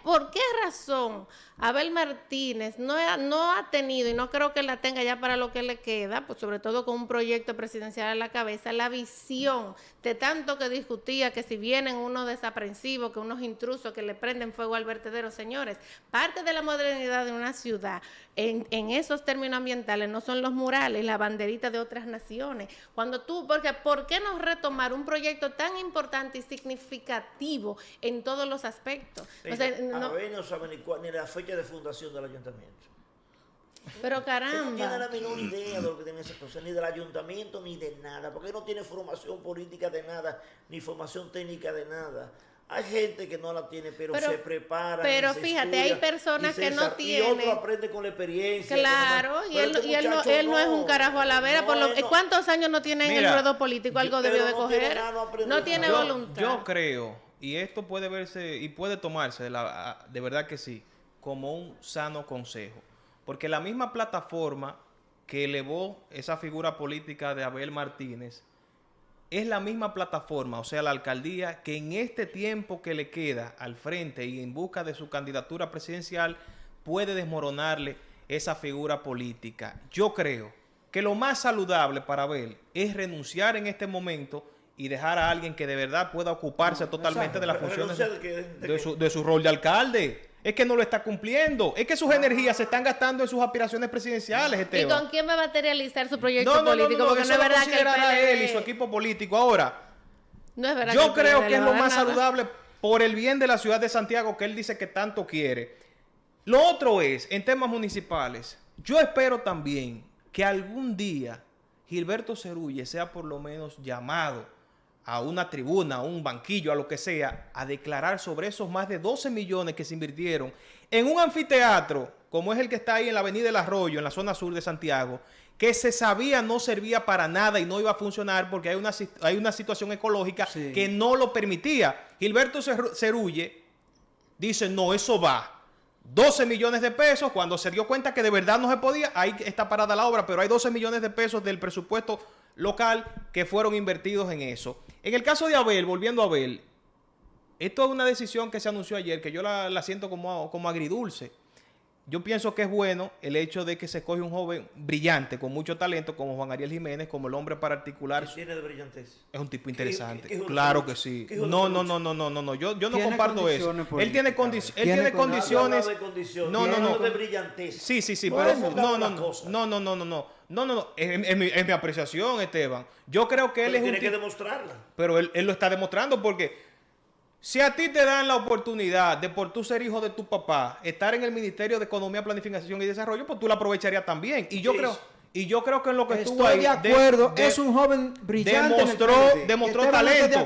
por qué razón Abel Martínez no ha tenido, y no creo que la tenga ya para lo que le queda, pues sobre todo con un proyecto presidencial a la cabeza, la visión de tanto que discutía que si vienen unos desaprensivos, que unos intrusos que le prenden fuego al vertedero. Señores, parte de la modernidad de una ciudad en esos términos ambientales no son los murales, la banderita de otras naciones. ¿Por qué no retomar un proyecto tan importante y significativo en todos los aspectos? Abel no sabe ni la fecha de fundación del ayuntamiento. Pero caramba. No tiene la menor idea de lo que tiene esa cosa, ni del ayuntamiento ni de nada, porque no tiene formación política de nada, ni formación técnica de nada. Hay gente que no la tiene, pero se prepara. Pero fíjate, hay personas que no tienen. Y otro aprende con la experiencia. Claro, y él no es un carajo a la vera. ¿Cuántos años no tiene en el ruedo político? Algo debió de coger. No tiene voluntad. Yo creo, y esto puede verse y puede tomarse de verdad que sí, como un sano consejo. Porque la misma plataforma que elevó esa figura política de Abel Martínez es la misma plataforma, o sea, la alcaldía, que en este tiempo que le queda al frente y en busca de su candidatura presidencial puede desmoronarle esa figura política. Yo creo que lo más saludable para Abel es renunciar en este momento y dejar a alguien que de verdad pueda ocuparse totalmente de las funciones de su rol de alcalde. Es que no lo está cumpliendo. Es que sus energías se están gastando en sus aspiraciones presidenciales, Esteban. ¿Y con quién va a materializar su proyecto político? Porque no es verdad que él y su equipo político. Ahora, no es verdad yo creo que es lo más saludable por el bien de la ciudad de Santiago, que él dice que tanto quiere. Lo otro es, en temas municipales, yo espero también que algún día Gilberto Cerulle sea por lo menos llamado a una tribuna, a un banquillo, a lo que sea, a declarar sobre esos más de 12 millones que se invirtieron en un anfiteatro, como es el que está ahí en la Avenida del Arroyo, en la zona sur de Santiago, que se sabía no servía para nada y no iba a funcionar porque hay una situación ecológica que no lo permitía. Gilberto Cerulle dice, no, eso va. 12 millones de pesos, cuando se dio cuenta que de verdad no se podía, ahí está parada la obra, pero hay 12 millones de pesos del presupuesto local que fueron invertidos en eso. En el caso de Abel, volviendo a Abel, esto es una decisión que se anunció ayer, que yo la siento como agridulce. Yo pienso que es bueno el hecho de que se coge un joven brillante, con mucho talento, como Juan Ariel Jiménez, como el hombre para articular. ¿Qué tiene de brillantez? Es un tipo interesante. Claro que sí. No. Yo no comparto eso. Él tiene condiciones. No, de brillantez. Sí, pero no. Es mi apreciación, Esteban. Yo creo que él es un tipo. Tiene que demostrarla. Pero él lo está demostrando porque si a ti te dan la oportunidad de por tú ser hijo de tu papá, estar en el Ministerio de Economía, Planificación y Desarrollo, pues tú la aprovecharías también. Y yo creo que en lo que estuvo ahí, de acuerdo, es un joven brillante. Demostró talento.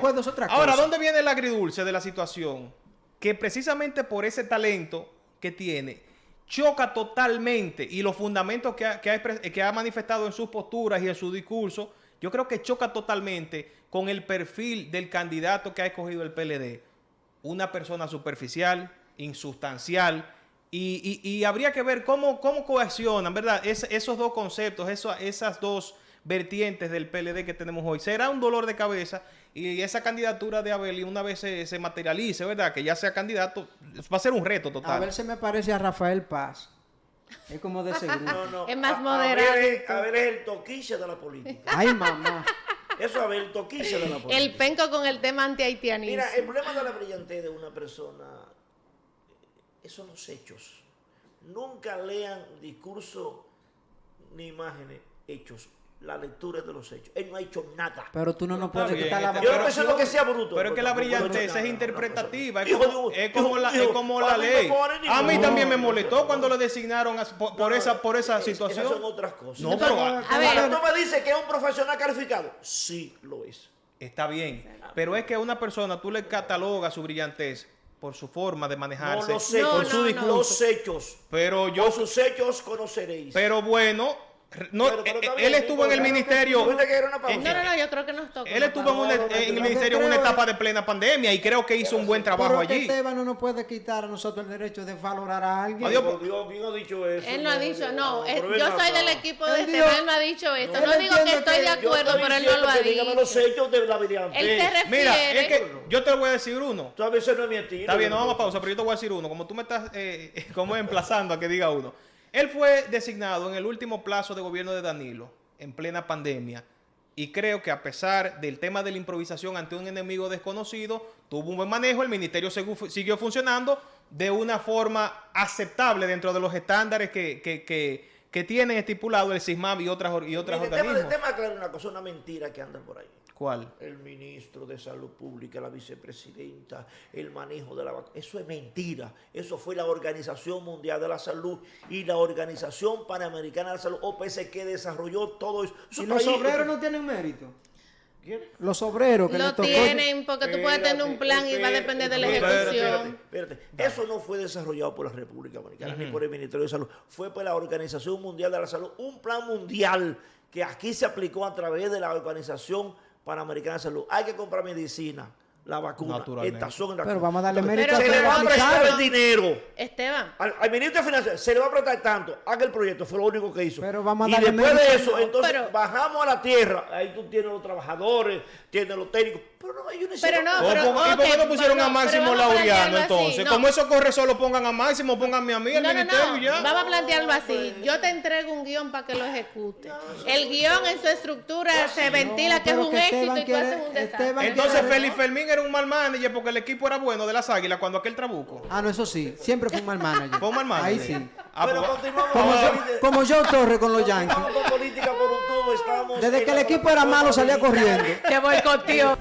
Ahora, ¿dónde viene el agridulce de la situación? Que precisamente por ese talento que tiene, choca totalmente, y los fundamentos que ha manifestado en sus posturas y en su discurso, yo creo que choca totalmente con el perfil del candidato que ha escogido el PLD. Una persona superficial, insustancial, y habría que ver cómo coaccionan, ¿verdad? Esos dos conceptos, esas dos vertientes del PLD que tenemos hoy. Será un dolor de cabeza, y esa candidatura de Abel, y una vez se materialice, ¿verdad? Que ya sea candidato, va a ser un reto total. Abel se me parece a Rafael Paz. Es como de seguro. Es más moderado. Abel es el toquiche de la política. Ay, mamá. Eso a ver, toquice de la política. El penco con el tema anti-haitianismo. Mira, el problema de la brillantez de una persona son los hechos. Nunca lean discursos ni imágenes, hechos. La lectura es de los hechos. Él no ha hecho nada. Pero tú no nos Está puedes bien, quitar la Yo no pienso que sea bruto. Pero es que la tampoco brillantez no he hecho es nada, interpretativa, una cosa. es como la a mí me ley. pone ni A mí modo. también me molestó cuando lo designaron por esa Esas situación. son otras cosas. No, pero A ver. Ahora, tú me dices que es un profesional calificado. Sí, lo es. está bien. Pero es que a una persona tú le catalogas su brillantez por su forma de manejarse, No, los hechos. por su no, discurso. Los hechos. Pero yo, Por sus hechos conoceréis. pero bueno, no, Pero está bien, él estuvo en el Nico, ministerio. ¿tú que era una pausa? No, yo creo que nos toca. Él estuvo en el ministerio en una etapa de plena pandemia y creo que hizo un buen trabajo Pero que allí. Esteban no nos puede quitar a nosotros el derecho de valorar a alguien. Adiós. Por Dios, ¿quién ha dicho eso? Él no ha dicho, no, pero ven yo soy acá. del equipo de Él Esteban, dijo- él no ha dicho esto. Él No digo que entiende estoy de que- Yo acuerdo, estoy pero él no diciendo lo ha que dígame los dicho. hechos de la brillantez. Él se refiere. Mira, es que yo te lo voy a decir uno. Tú a veces no es mi estilo. Está bien, no vamos a pausa, pero yo te voy a decir uno. Como tú me estás como emplazando a que diga uno. Él fue designado en el último plazo de gobierno de Danilo, en plena pandemia. Y creo que a pesar del tema de la improvisación ante un enemigo desconocido, tuvo un buen manejo, el ministerio siguió funcionando de una forma aceptable dentro de los estándares que tienen estipulado el SISMAB y otros Mire, organismos. tema aclarar una cosa, una mentira que anda por ahí. ¿Cuál? El ministro de Salud Pública, la vicepresidenta, el manejo de la vacuna. Eso es mentira. Eso fue la Organización Mundial de la Salud y la Organización Panamericana de la Salud, OPS, que desarrolló todo eso. Eso Y está los ahí. obreros no tienen mérito. ¿Quién? Los obreros que Lo les tocó. tienen porque tú puedes tener un plan y va a depender de la ejecución. Espérate. Eso no fue desarrollado por la República Dominicana ni por el Ministerio de Salud. Fue por la Organización Mundial de la Salud. Un plan mundial que aquí se aplicó a través de la Organización Panamericana de Salud. Hay que comprar medicina, la vacuna. Naturalmente. Estas son las Pero cosas. vamos a darle Entonces, mérito se a le que va a lo prestar aplicaron. el dinero. Esteban, Al ministro de Finanzas se le va a prestar tanto, haga el proyecto, fue lo único que hizo. Pero vamos a y darle después de mérito. eso, entonces Pero- bajamos a la tierra. Ahí tú tienes los trabajadores, tienes los técnicos. Pero no, ellos Pero no, ¿Y pero, por qué no ok, pusieron pero a Máximo vamos a Laureano plantearlo así, entonces? no. Como eso corre solo, pongan a Máximo, pónganme a mí, el ministerio y ya. Vamos a plantearlo así. Yo te entrego un guión para que lo ejecute. El guión en su estructura se ventila que es pero un que éxito Esteban y tú quiere- haces un desastre. Esteban Entonces quiere- Félix Fermín era un mal manager porque el equipo era bueno de las Águilas cuando aquel trabuco. Ah, no, eso sí. Siempre fue un mal manager. Fue un mal manager. Ahí sí. Ah, Pero pues, continuamos Como con yo, política. como Joe Torre con los Yankees. Continuamos con política por un tubo. Estamos Desde en que el la equipo era malo salía plataforma corriendo. Te boicoteó.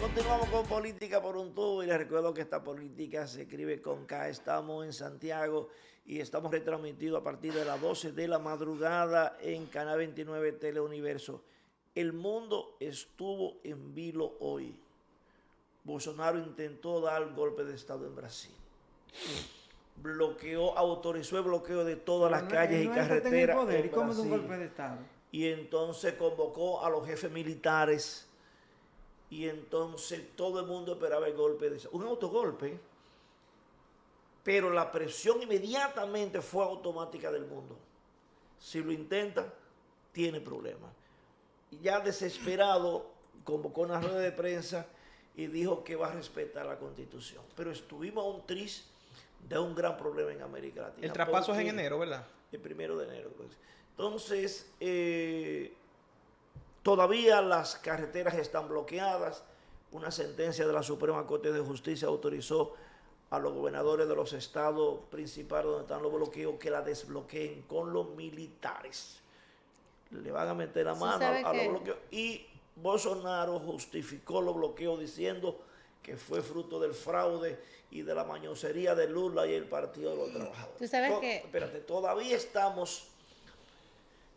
Continuamos con política por un tubo y les recuerdo que esta política se escribe con K. Estamos en Santiago y estamos retransmitidos a partir de las 12 de la madrugada en Canal 29 Teleuniverso. El mundo estuvo en vilo hoy. Bolsonaro intentó dar golpe de Estado en Brasil. Bloqueó, autorizó el bloqueo de todas las calles y No es que tenga el carreteras poder, en ¿y cómo es un Brasil. golpe de Estado? Y entonces convocó a los jefes militares y entonces todo el mundo esperaba el golpe de un autogolpe, pero la presión inmediatamente fue automática del mundo. Si lo intenta, tiene problemas. Y ya desesperado, convocó una rueda de prensa y dijo que va a respetar la Constitución. Pero estuvimos a un tris de un gran problema en América Latina. el traspaso es en porque- enero, ¿verdad? el 1 de enero. Pues. Entonces, todavía las carreteras están bloqueadas. Una sentencia de la Suprema Corte de Justicia autorizó a los gobernadores de los estados principales donde están los bloqueos que la desbloqueen con los militares. Le van a meter la Sí, mano ¿sabe a los qué? bloqueos. Y Bolsonaro justificó los bloqueos diciendo que fue fruto del fraude y de la mañosería de Lula y el Partido de los Trabajadores. Tú sabes que- Espérate, todavía estamos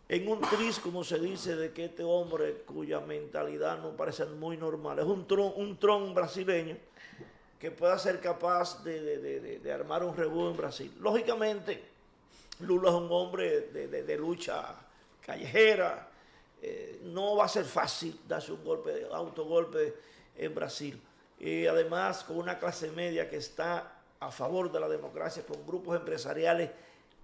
en un tris, como se dice, de que este hombre, cuya mentalidad no parece muy normal, es un tron brasileño que pueda ser capaz de armar un revuelo en Brasil. Lógicamente, Lula es un hombre de lucha callejera. No va a ser fácil darse un golpe, autogolpe en Brasil. Y además, con una clase media que está a favor de la democracia, con grupos empresariales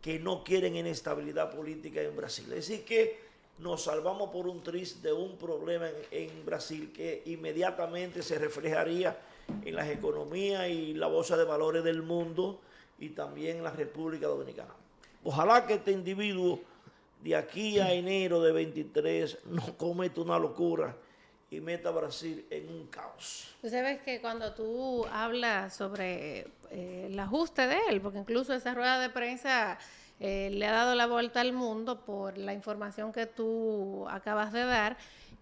que no quieren inestabilidad política en Brasil. Es decir, que nos salvamos por un tris de un problema en Brasil que inmediatamente se reflejaría en las economías y la bolsa de valores del mundo y también en la República Dominicana. Ojalá que este individuo de aquí a enero de 23 no cometa una locura y meta a Brasil en un caos. Tú sabes que cuando tú hablas sobre el ajuste de él, porque incluso esa rueda de prensa le ha dado la vuelta al mundo por la información que tú acabas de dar,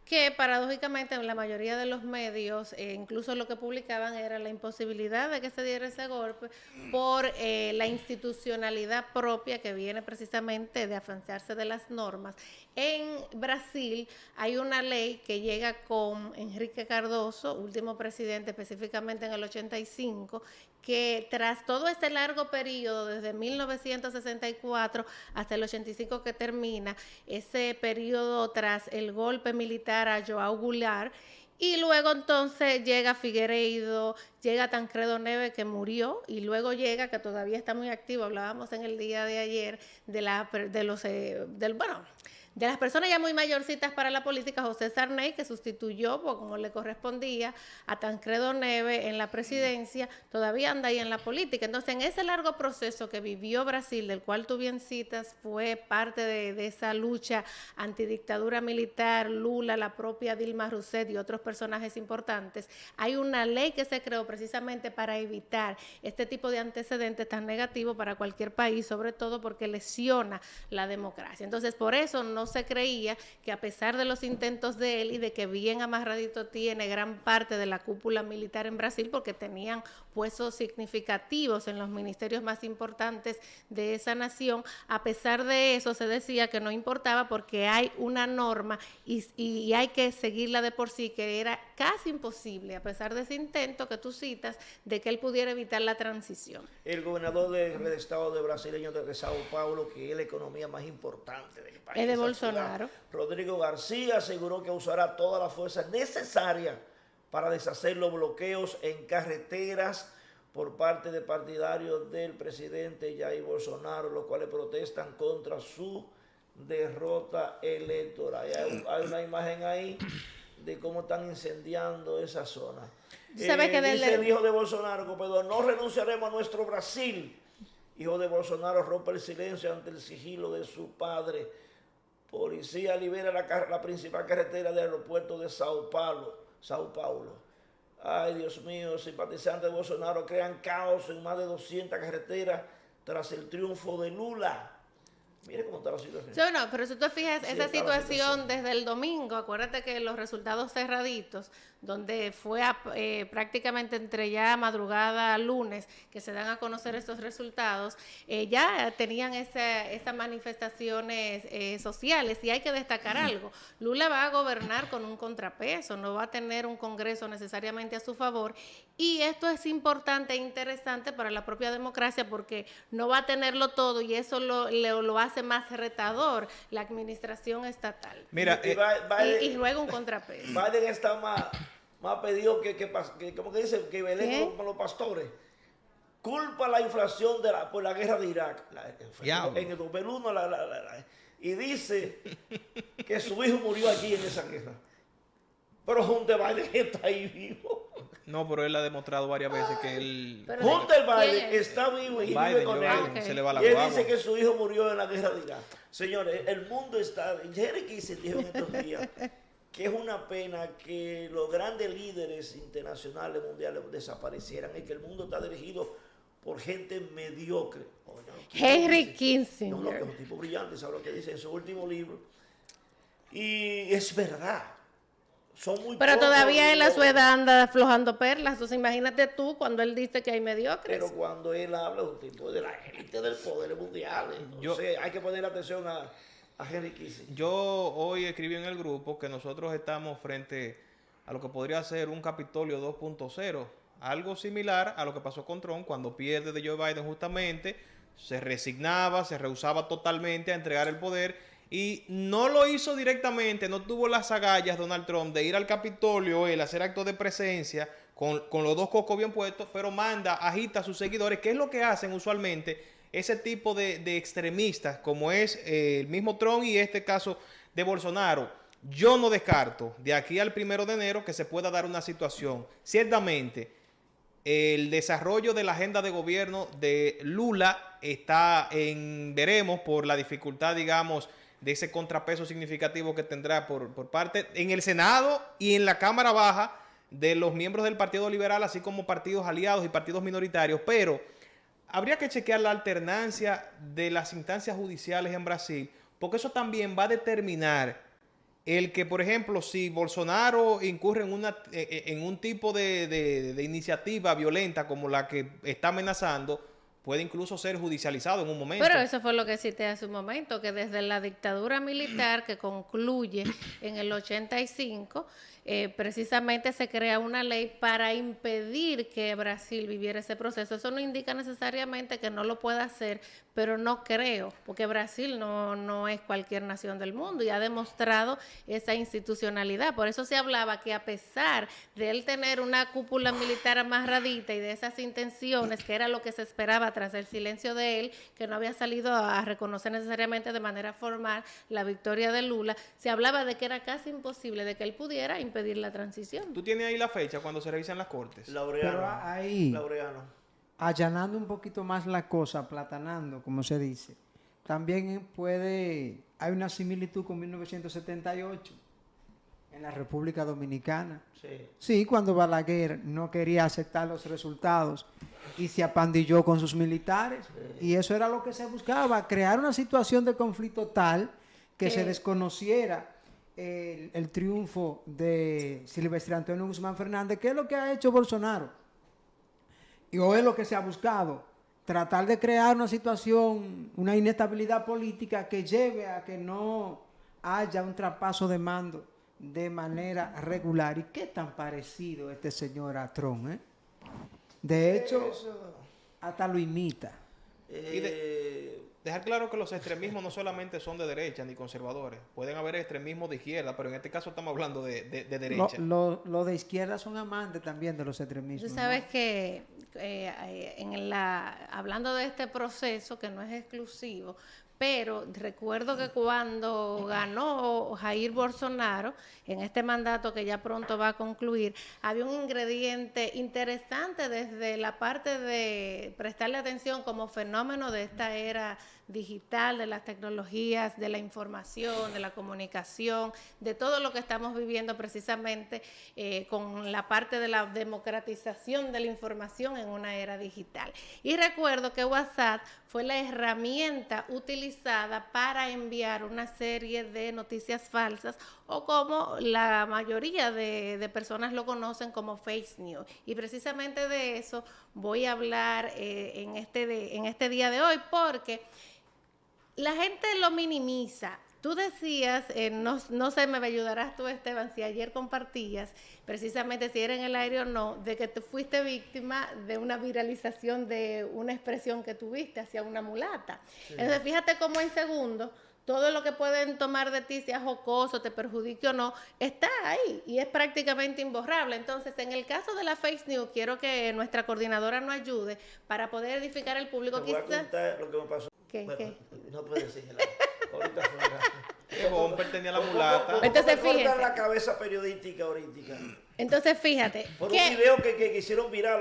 que paradójicamente en la mayoría de los medios, incluso lo que publicaban era la imposibilidad de que se diera ese golpe por la institucionalidad propia que viene precisamente de afianzarse de las normas. En Brasil hay una ley que llega con Enrique Cardoso, último presidente específicamente en el 85, que tras todo este largo periodo, desde 1964 hasta el 85 que termina, ese periodo tras el golpe militar a João Goulart, y luego entonces llega Figueiredo, llega Tancredo Neves, que murió, y luego llega, que todavía está muy activo, hablábamos en el día de ayer, de las personas ya muy mayorcitas para la política, José Sarney, que sustituyó, como le correspondía, a Tancredo Neves en la presidencia, todavía anda ahí en la política. Entonces, en ese largo proceso que vivió Brasil, del cual tú bien citas, fue parte de esa lucha antidictadura militar, Lula, la propia Dilma Rousseff y otros personajes importantes, hay una ley que se creó precisamente para evitar este tipo de antecedentes tan negativos para cualquier país, sobre todo porque lesiona la democracia. Entonces, por eso no se creía que, a pesar de los intentos de él y de que bien amarradito tiene gran parte de la cúpula militar en Brasil, porque tenían puestos significativos en los ministerios más importantes de esa nación, a pesar de eso se decía que no importaba porque hay una norma y hay que seguirla de por sí, que era casi imposible, a pesar de ese intento que tú citas, de que él pudiera evitar la transición. El gobernador del estado de brasileño de Sao Paulo, que es la economía más importante del país, Es de Bolsonaro. Rodrigo García, aseguró que usará toda la fuerza necesaria para deshacer los bloqueos en carreteras por parte de partidarios del presidente Jair Bolsonaro, los cuales protestan contra su derrota electoral. Hay una imagen ahí de cómo están incendiando esa zona. ¿Sabes que dice el hijo de Bolsonaro, no renunciaremos a nuestro Brasil. Hijo de Bolsonaro rompe el silencio ante el sigilo de su padre. Policía libera la principal carretera del aeropuerto de Sao Paulo. Ay, Dios mío, simpatizantes de Bolsonaro crean caos en más de 200 carreteras tras el triunfo de Lula. Mire cómo está la situación. Sí, no, pero si tú te fijas, Sí, esa situación desde el domingo, acuérdate que los resultados cerraditos, donde fue prácticamente entre ya madrugada a lunes que se dan a conocer estos resultados, ya tenían esas manifestaciones sociales, y hay que destacar algo. Lula va a gobernar con un contrapeso, no va a tener un Congreso necesariamente a su favor, y esto es importante e interesante para la propia democracia porque no va a tenerlo todo, y eso lo hace más retador la administración estatal. Mira, y luego un contrapeso. Biden está más pedido que como que dice, que Belén con los pastores. Culpa la inflación por la guerra de Irak. En el 2001 y dice que su hijo murió allí en esa guerra. Pero Hunter Biden está ahí vivo. No, pero él ha demostrado varias veces que él... Hunter Biden está vivo y vive con él. Se le va la y él guagua. dice que su hijo murió en la guerra de Irak. Señores, el mundo está... Jerry Kissinger dijo en estos días que es una pena que los grandes líderes internacionales, mundiales, desaparecieran y que el mundo está dirigido por gente mediocre. Henry Kissinger. No, que es un tipo brillante, sabe lo que dice en su último libro. Y es verdad. Pero todavía él a su edad anda aflojando perlas. Entonces imagínate tú cuando él dice que hay mediocres. Pero cuando él habla de un tipo de la élite del poder mundial, entonces hay que poner atención a Henry Kissinger. Yo hoy escribí en el grupo que nosotros estamos frente a lo que podría ser un Capitolio 2.0, algo similar a lo que pasó con Trump cuando pierde de Joe Biden, justamente se resignaba, se rehusaba totalmente a entregar el poder. Y no lo hizo directamente, no tuvo las agallas Donald Trump de ir al Capitolio, él hacer actos de presencia con los dos cocos bien puestos, pero manda, agita a sus seguidores, que es lo que hacen usualmente ese tipo de extremistas, como es el mismo Trump y este caso de Bolsonaro. Yo no descarto de aquí al 1 de enero que se pueda dar una situación. Ciertamente, el desarrollo de la agenda de gobierno de Lula está en veremos por la dificultad, digamos, de ese contrapeso significativo que tendrá por parte en el Senado y en la Cámara Baja de los miembros del Partido Liberal, así como partidos aliados y partidos minoritarios, pero habría que chequear la alternancia de las instancias judiciales en Brasil, porque eso también va a determinar el que, por ejemplo, si Bolsonaro incurre en un tipo de iniciativa violenta como la que está amenazando, puede incluso ser judicializado en un momento. Pero eso fue lo que cité hace un momento, que desde la dictadura militar que concluye en el 85, precisamente se crea una ley para impedir que Brasil viviera ese proceso. Eso no indica necesariamente que no lo pueda hacer, pero no creo, porque Brasil no es cualquier nación del mundo y ha demostrado esa institucionalidad. Por eso se hablaba que a pesar de él tener una cúpula militar amarradita y de esas intenciones, que era lo que se esperaba tras el silencio de él, que no había salido a reconocer necesariamente de manera formal la victoria de Lula, se hablaba de que era casi imposible de que él pudiera impedir la transición. ¿Tú tienes ahí la fecha cuando se revisan las cortes? Laureano. Pero ahí, Laureano. allanando un poquito más la cosa, aplatanando, como se dice, también hay una similitud con 1978 en la República Dominicana. Sí. Sí, cuando Balaguer no quería aceptar los resultados y se apandilló con sus militares. Sí. Y eso era lo que se buscaba, crear una situación de conflicto tal que se desconociera el triunfo de Silvestre Antonio Guzmán Fernández, que es lo que ha hecho Bolsonaro. Y hoy es lo que se ha buscado, tratar de crear una situación, una inestabilidad política que lleve a que no haya un traspaso de mando de manera regular. ¿Y qué tan parecido este señor a Trump? De hecho, hasta lo imita. Y dejar claro que los extremismos no solamente son de derecha ni conservadores. Pueden haber extremismos de izquierda, pero en este caso estamos hablando de derecha. Los de izquierda son amantes también de los extremismos. Tú sabes, ¿no?, que hablando de este proceso, que no es exclusivo, pero recuerdo que cuando ganó Jair Bolsonaro, en este mandato que ya pronto va a concluir, había un ingrediente interesante desde la parte de prestarle atención como fenómeno de esta era digital, de las tecnologías, de la información, de la comunicación, de todo lo que estamos viviendo precisamente con la parte de la democratización de la información en una era digital. Y recuerdo que WhatsApp fue la herramienta utilizada para enviar una serie de noticias falsas, o como la mayoría de personas lo conocen como fake news. Y precisamente de eso voy a hablar en este día de hoy, porque la gente lo minimiza. Tú decías, no sé, me ayudarás tú, Esteban, si ayer compartías, precisamente si era en el aire o no, de que tú fuiste víctima de una viralización de una expresión que tuviste hacia una mulata. Sí. Entonces, fíjate cómo en segundos todo lo que pueden tomar de ti, sea jocoso, te perjudique o no, está ahí y es prácticamente imborrable. Entonces, en el caso de la fake news, quiero que nuestra coordinadora nos ayude para poder edificar al público. Te voy a contar lo que me pasó. ¿Qué? No puedes decirla. Ahorita fuera. ¿Qué bomber tenía la mulata? Entonces, fíjate. La cabeza periodística ahorita. Entonces, fíjate. Por un video que hicieron viral,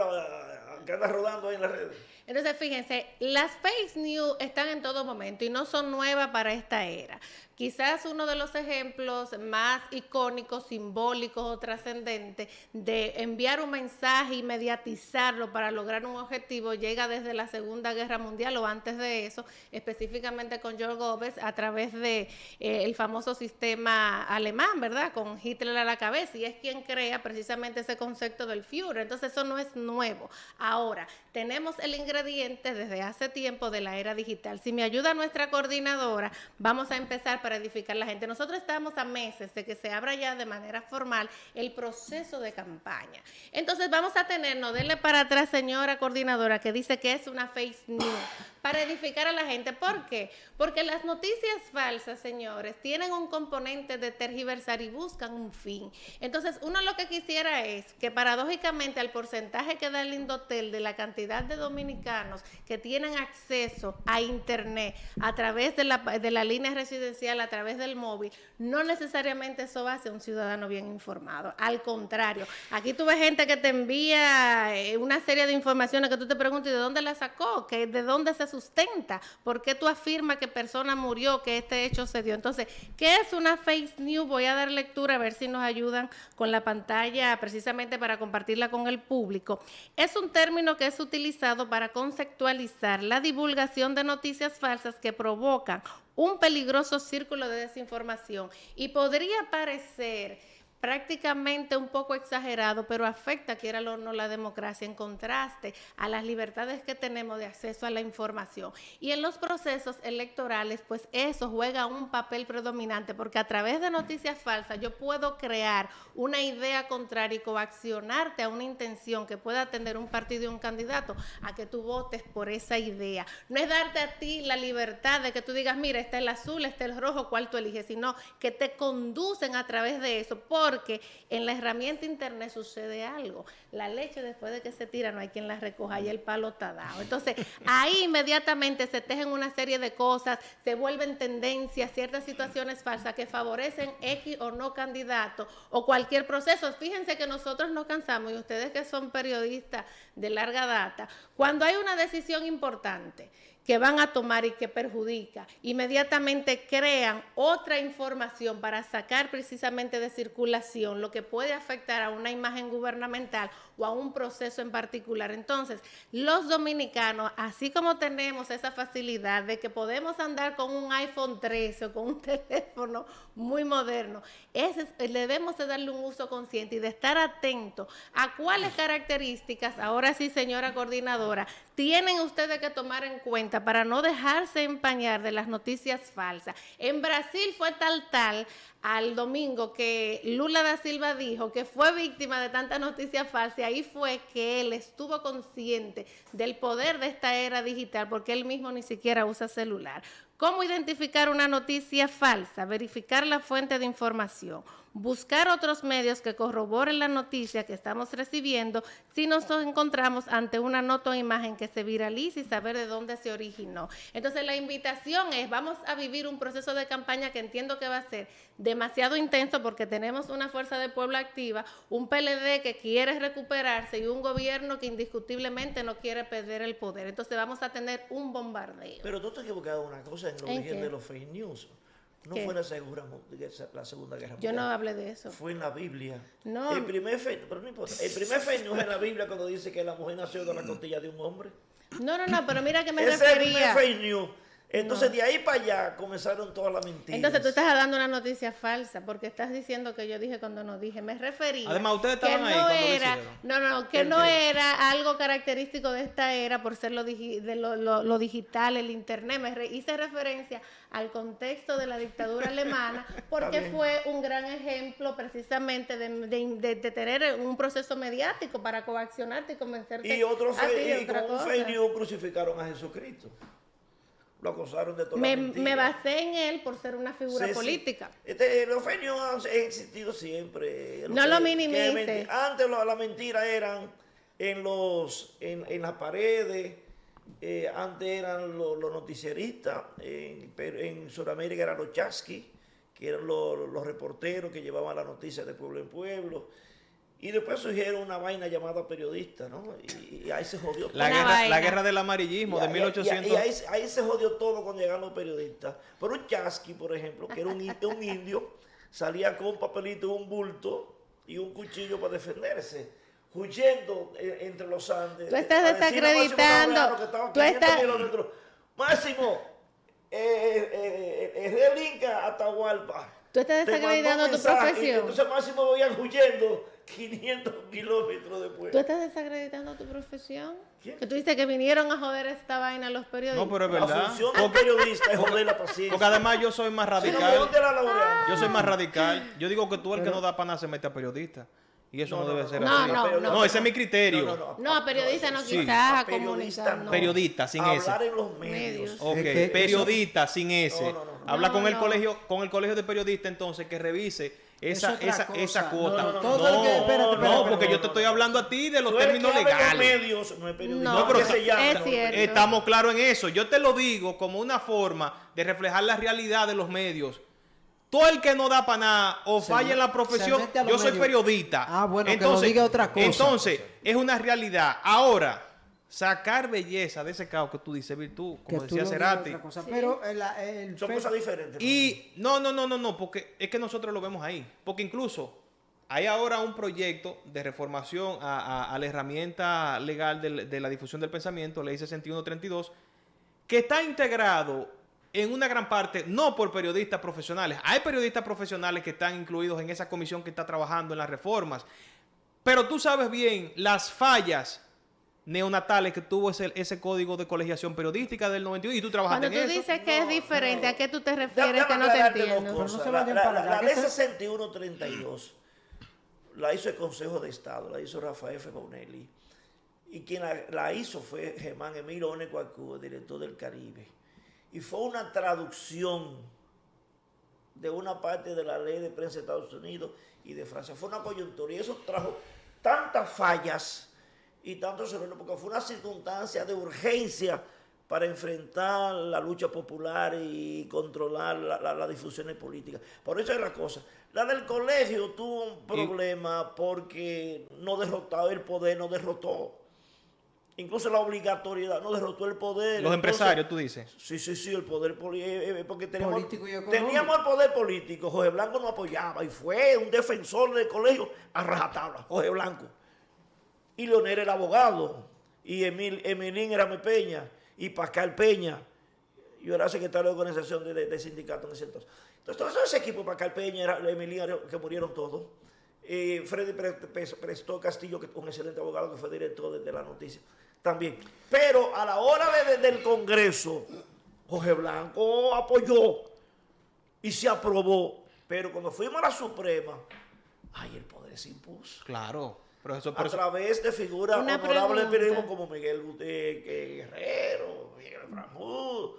que anda rodando ahí en las redes. Entonces, fíjense, las fake news están en todo momento y no son nuevas para esta era. Quizás uno de los ejemplos más icónicos, simbólicos o trascendentes de enviar un mensaje y mediatizarlo para lograr un objetivo llega desde la Segunda Guerra Mundial o antes de eso, específicamente con George Goebbels a través de el famoso sistema alemán, ¿verdad? Con Hitler a la cabeza, y es quien crea precisamente ese concepto del Führer. Entonces eso no es nuevo. Ahora, tenemos el ingrediente desde hace tiempo de la era digital. Si me ayuda nuestra coordinadora, vamos a empezar para edificar la gente. Nosotros estamos a meses de que se abra ya de manera formal el proceso de campaña. Entonces vamos a tenernos, denle para atrás, señora coordinadora, que dice que es una fake news, para edificar a la gente. ¿Por qué? Porque las noticias falsas, señores, tienen un componente de tergiversar y buscan un fin. Entonces, uno lo que quisiera es que paradójicamente al porcentaje que da el Indotel de la cantidad de dominicanos que tienen acceso a internet a través de la línea residencial, a través del móvil, no necesariamente eso hace un ciudadano bien informado. Al contrario, aquí tú ves gente que te envía una serie de informaciones que tú te preguntas ¿de dónde la sacó? ¿De dónde se sustenta? ¿Por qué tú afirmas que persona murió, que este hecho se dio? Entonces, ¿qué es una fake news? Voy a dar lectura a ver si nos ayudan con la pantalla precisamente para compartirla con el público. Es un término que es utilizado para conceptualizar la divulgación de noticias falsas que provocan un peligroso círculo de desinformación y podría parecer prácticamente un poco exagerado, pero afecta, quiera o no, la democracia en contraste a las libertades que tenemos de acceso a la información. Y en los procesos electorales, pues eso juega un papel predominante, porque a través de noticias falsas yo puedo crear una idea contraria y coaccionarte a una intención que pueda tener un partido y un candidato a que tú votes por esa idea. No es darte a ti la libertad de que tú digas, mira, está el azul, está el rojo, ¿cuál tú eliges? Sino que te conducen a través de eso, porque en la herramienta internet sucede algo. La leche después de que se tira no hay quien la recoja y el palo está dado. Entonces ahí inmediatamente se tejen una serie de cosas, se vuelven tendencias, ciertas situaciones falsas que favorecen X o no candidato o cualquier proceso. Fíjense que nosotros nos cansamos, y ustedes que son periodistas de larga data, cuando hay una decisión importante que van a tomar y que perjudica, inmediatamente crean otra información para sacar precisamente de circulación lo que puede afectar a una imagen gubernamental o a un proceso en particular. Entonces, los dominicanos, así como tenemos esa facilidad de que podemos andar con un iPhone 13 o con un teléfono muy moderno, debemos de darle un uso consciente y de estar atentos a cuáles características, ahora sí, señora coordinadora, tienen ustedes que tomar en cuenta para no dejarse empañar de las noticias falsas. En Brasil fue tal al domingo que Lula da Silva dijo que fue víctima de tanta noticia falsa, y ahí fue que él estuvo consciente del poder de esta era digital, porque él mismo ni siquiera usa celular. ¿Cómo identificar una noticia falsa? Verificar la fuente de información, buscar otros medios que corroboren la noticia que estamos recibiendo si nos encontramos ante una nota o imagen que se viralice y saber de dónde se originó. Entonces la invitación es, vamos a vivir un proceso de campaña que entiendo que va a ser demasiado intenso, porque tenemos una fuerza de pueblo activa, un PLD que quiere recuperarse y un gobierno que indiscutiblemente no quiere perder el poder. Entonces vamos a tener un bombardeo. Pero tú te has equivocado en una cosa, en el origen de los fake news. No ¿Qué? fue la Segunda Guerra Mundial. Yo no hablé de eso. Fue en la Biblia. No. El primer fake, pero no importa. El primer fake news en la Biblia cuando dice que la mujer nació de la costilla de un hombre. No, pero mira que me Ese es el refería. primer fake news. Entonces de ahí para allá comenzaron todas las mentiras. Entonces tú estás dando una noticia falsa porque estás diciendo que yo dije cuando no dije. Me refería. Además, ustedes que estaban ahí no cuando lo era, hicieron. que no era algo característico de esta era por ser lo digital, el internet. Hice referencia al contexto de la dictadura alemana porque fue un gran ejemplo precisamente de tener un proceso mediático para coaccionarte y convencerte. Y otro a ti de y otra con un cosa. fake news crucificaron a Jesucristo. Lo acusaron de toda la mentira. Me basé en él por ser una figura política. Los fake news han existido siempre. No lo minimices. Antes las mentiras eran en las paredes. Antes eran los noticieristas. En Sudamérica eran los chasquis, que eran los reporteros que llevaban la noticia de pueblo en pueblo. Y después surgieron una vaina llamada periodista, ¿no? Y ahí se jodió todo. La guerra del amarillismo de 1800. Y ahí se jodió todo cuando llegaron los periodistas. Pero un chasqui, por ejemplo, que era un indio, salía con un papelito, un bulto y un cuchillo para defenderse, huyendo entre los Andes. Tú estás desacreditando. Máximo, el Inca Atahualpa. Tú estás desacreditando tu profesión. Entonces Máximo veía huyendo 500 kilómetros después. ¿Tú estás desacreditando tu profesión? ¿Quién? Que tú dices que vinieron a joder esta vaina los periodistas. No, pero es La verdad. función del periodista es joder la paciencia. Porque además yo soy más Si no, ¿de radical. dónde la laureamos? Yo soy más radical. Yo digo que tú el que no da pana se mete a periodista. Y eso no, debe ser no, así. no, Ese es mi criterio. No, a periodista no, Sí. quizás A periodista no. Periodista, sin ese. Hablar en los medios. Ok, Es que periodista sin ese. No. Habla No, con el no. colegio de periodistas entonces que revise esa otra cosa. cuota. No, todo el que- espérate, Porque yo te estoy hablando a ti de los Tú eres términos que habla en los legales. medios, no es periodista. No, pero ¿Qué se llama? es cierto. Estamos claros en eso. Yo te lo digo como una forma de reflejar la realidad de los medios. Todo el que no da para nada o falla en la profesión, se mete a los yo soy medios. periodista. Ah, bueno, que lo diga otra cosa. Entonces, es una realidad. Ahora, sacar belleza de ese caos que tú dices, virtud, Que como tú decía lo digas Cerati. otra cosa. Pero el Son cosas diferentes. Y no, porque es que nosotros lo vemos ahí. Porque incluso hay ahora un proyecto de reformación a la herramienta legal de la difusión del pensamiento, ley 6132, que está integrado en una gran parte, no por periodistas profesionales. Hay periodistas profesionales que están incluidos en esa comisión que está trabajando en las reformas. Pero tú sabes bien las fallas neonatales que tuvo ese código de colegiación periodística del 91 y tú trabajaste Cuando tú en eso. dices que es diferente, ¿a qué tú te Déjame refieres que no te aclararte dos entiendo? cosas. Pero no se vayan para allá, La que ley esto- 6132 la hizo el Consejo de Estado, la hizo Rafael F. Bonelli. Y quien la hizo fue Germán Emilio Onecuacú, director del Caribe. Y fue una traducción de una parte de la ley de prensa de Estados Unidos y de Francia. Fue una coyuntura y eso trajo tantas fallas y tantos errores porque fue una circunstancia de urgencia para enfrentar la lucha popular y controlar las difusiones políticas. Por eso es la cosa. La del colegio tuvo un problema porque no derrotaba el poder, no derrotó. Incluso la obligatoriedad no derrotó el poder. Los Entonces, empresarios, tú dices. Sí, el poder porque Político y económico. teníamos el poder político. Jorge Blanco nos apoyaba y fue un defensor del colegio a rajatabla, Jorge Blanco. Y Leonel era abogado, y Emilín era mi Peña, y Pascal Peña. Yo era secretario de organización de sindicato en ese entonces. Entonces, todo ese equipo, Pascal Peña, Emilín, que murieron todos. Freddy Prestó Castillo, que es un excelente abogado que fue director de la noticia, también. Pero a la hora del Congreso, Jorge Blanco apoyó y se aprobó. Pero cuando fuimos a la Suprema, el poder se impuso. Claro. Pero A eso, través de figuras Una honorables del pregunta. periodismo como Miguel Guerrero, Miguel Framud,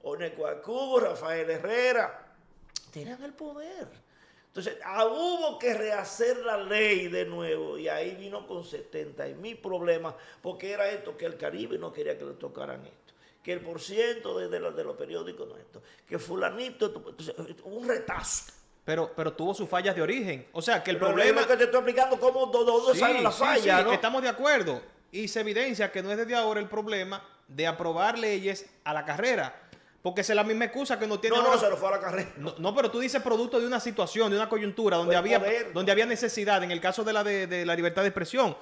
Onecuacú, Rafael Herrera, tenían el poder. Entonces, hubo que rehacer la ley de nuevo y ahí vino con 70.000 problemas porque era esto, que el Caribe no quería que le tocaran esto, que el porciento de los periódicos no esto, que fulanito, entonces, un retazo. pero tuvo sus fallas de origen. O sea, que el Pero problema... es lo que te estoy explicando cómo dónde salen las fallas, ¿no? Estamos de acuerdo. Y se evidencia que no es desde ahora el problema de aprobar leyes a la carrera. Porque esa es la misma excusa que no tiene ahora. Se lo fue a la carrera. No, pero tú dices producto de una situación, de una coyuntura, donde Fue el poder. donde había necesidad, en el caso de la libertad de expresión.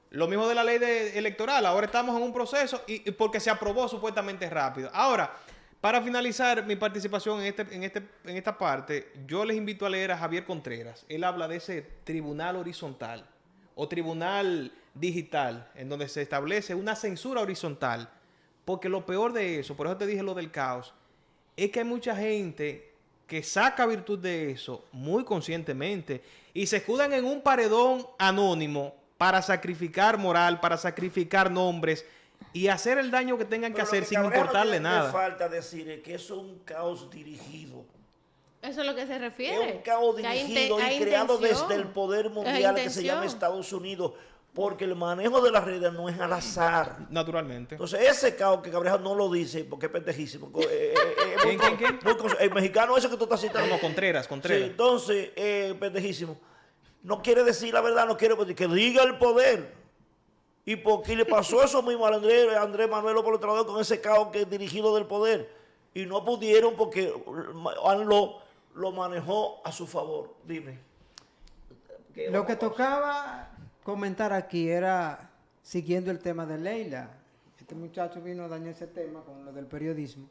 Lo mismo de la ley electoral. Ahora estamos en un proceso y porque se aprobó supuestamente rápido. Ahora, para finalizar mi participación en esta parte, yo les invito a leer a Javier Contreras. Él habla de ese tribunal horizontal o tribunal digital, en donde se establece una censura horizontal. Porque lo peor de eso, por eso te dije lo del caos, es que hay mucha gente que saca virtud de eso muy conscientemente y se escudan en un paredón anónimo para sacrificar moral, para sacrificar nombres y hacer el daño que tengan que Pero lo hacer sin Cabrera importarle no tiene nada. falta decir es que eso es un caos dirigido. Eso es lo que se Es refiere. un caos Que hay dirigido hay y creado intención. desde el poder Es mundial que se llama intención. Estados Unidos, porque el manejo de las redes no es al azar. Naturalmente. Entonces ese caos que Cabrera no lo dice porque es pendejísimo. ¿Quién? El mexicano ese que tú estás citando. No, Contreras. Sí, entonces, pendejísimo. No quiere decir la verdad, no quiere que diga el poder. Y porque le pasó eso mismo a Andrés Manuel López Obrador con ese caos que es dirigido del poder. Y no pudieron porque lo manejó a su favor. Dime. Lo que tocaba comentar aquí era, siguiendo el tema de Leila, este muchacho vino a dañar ese tema con lo del periodismo.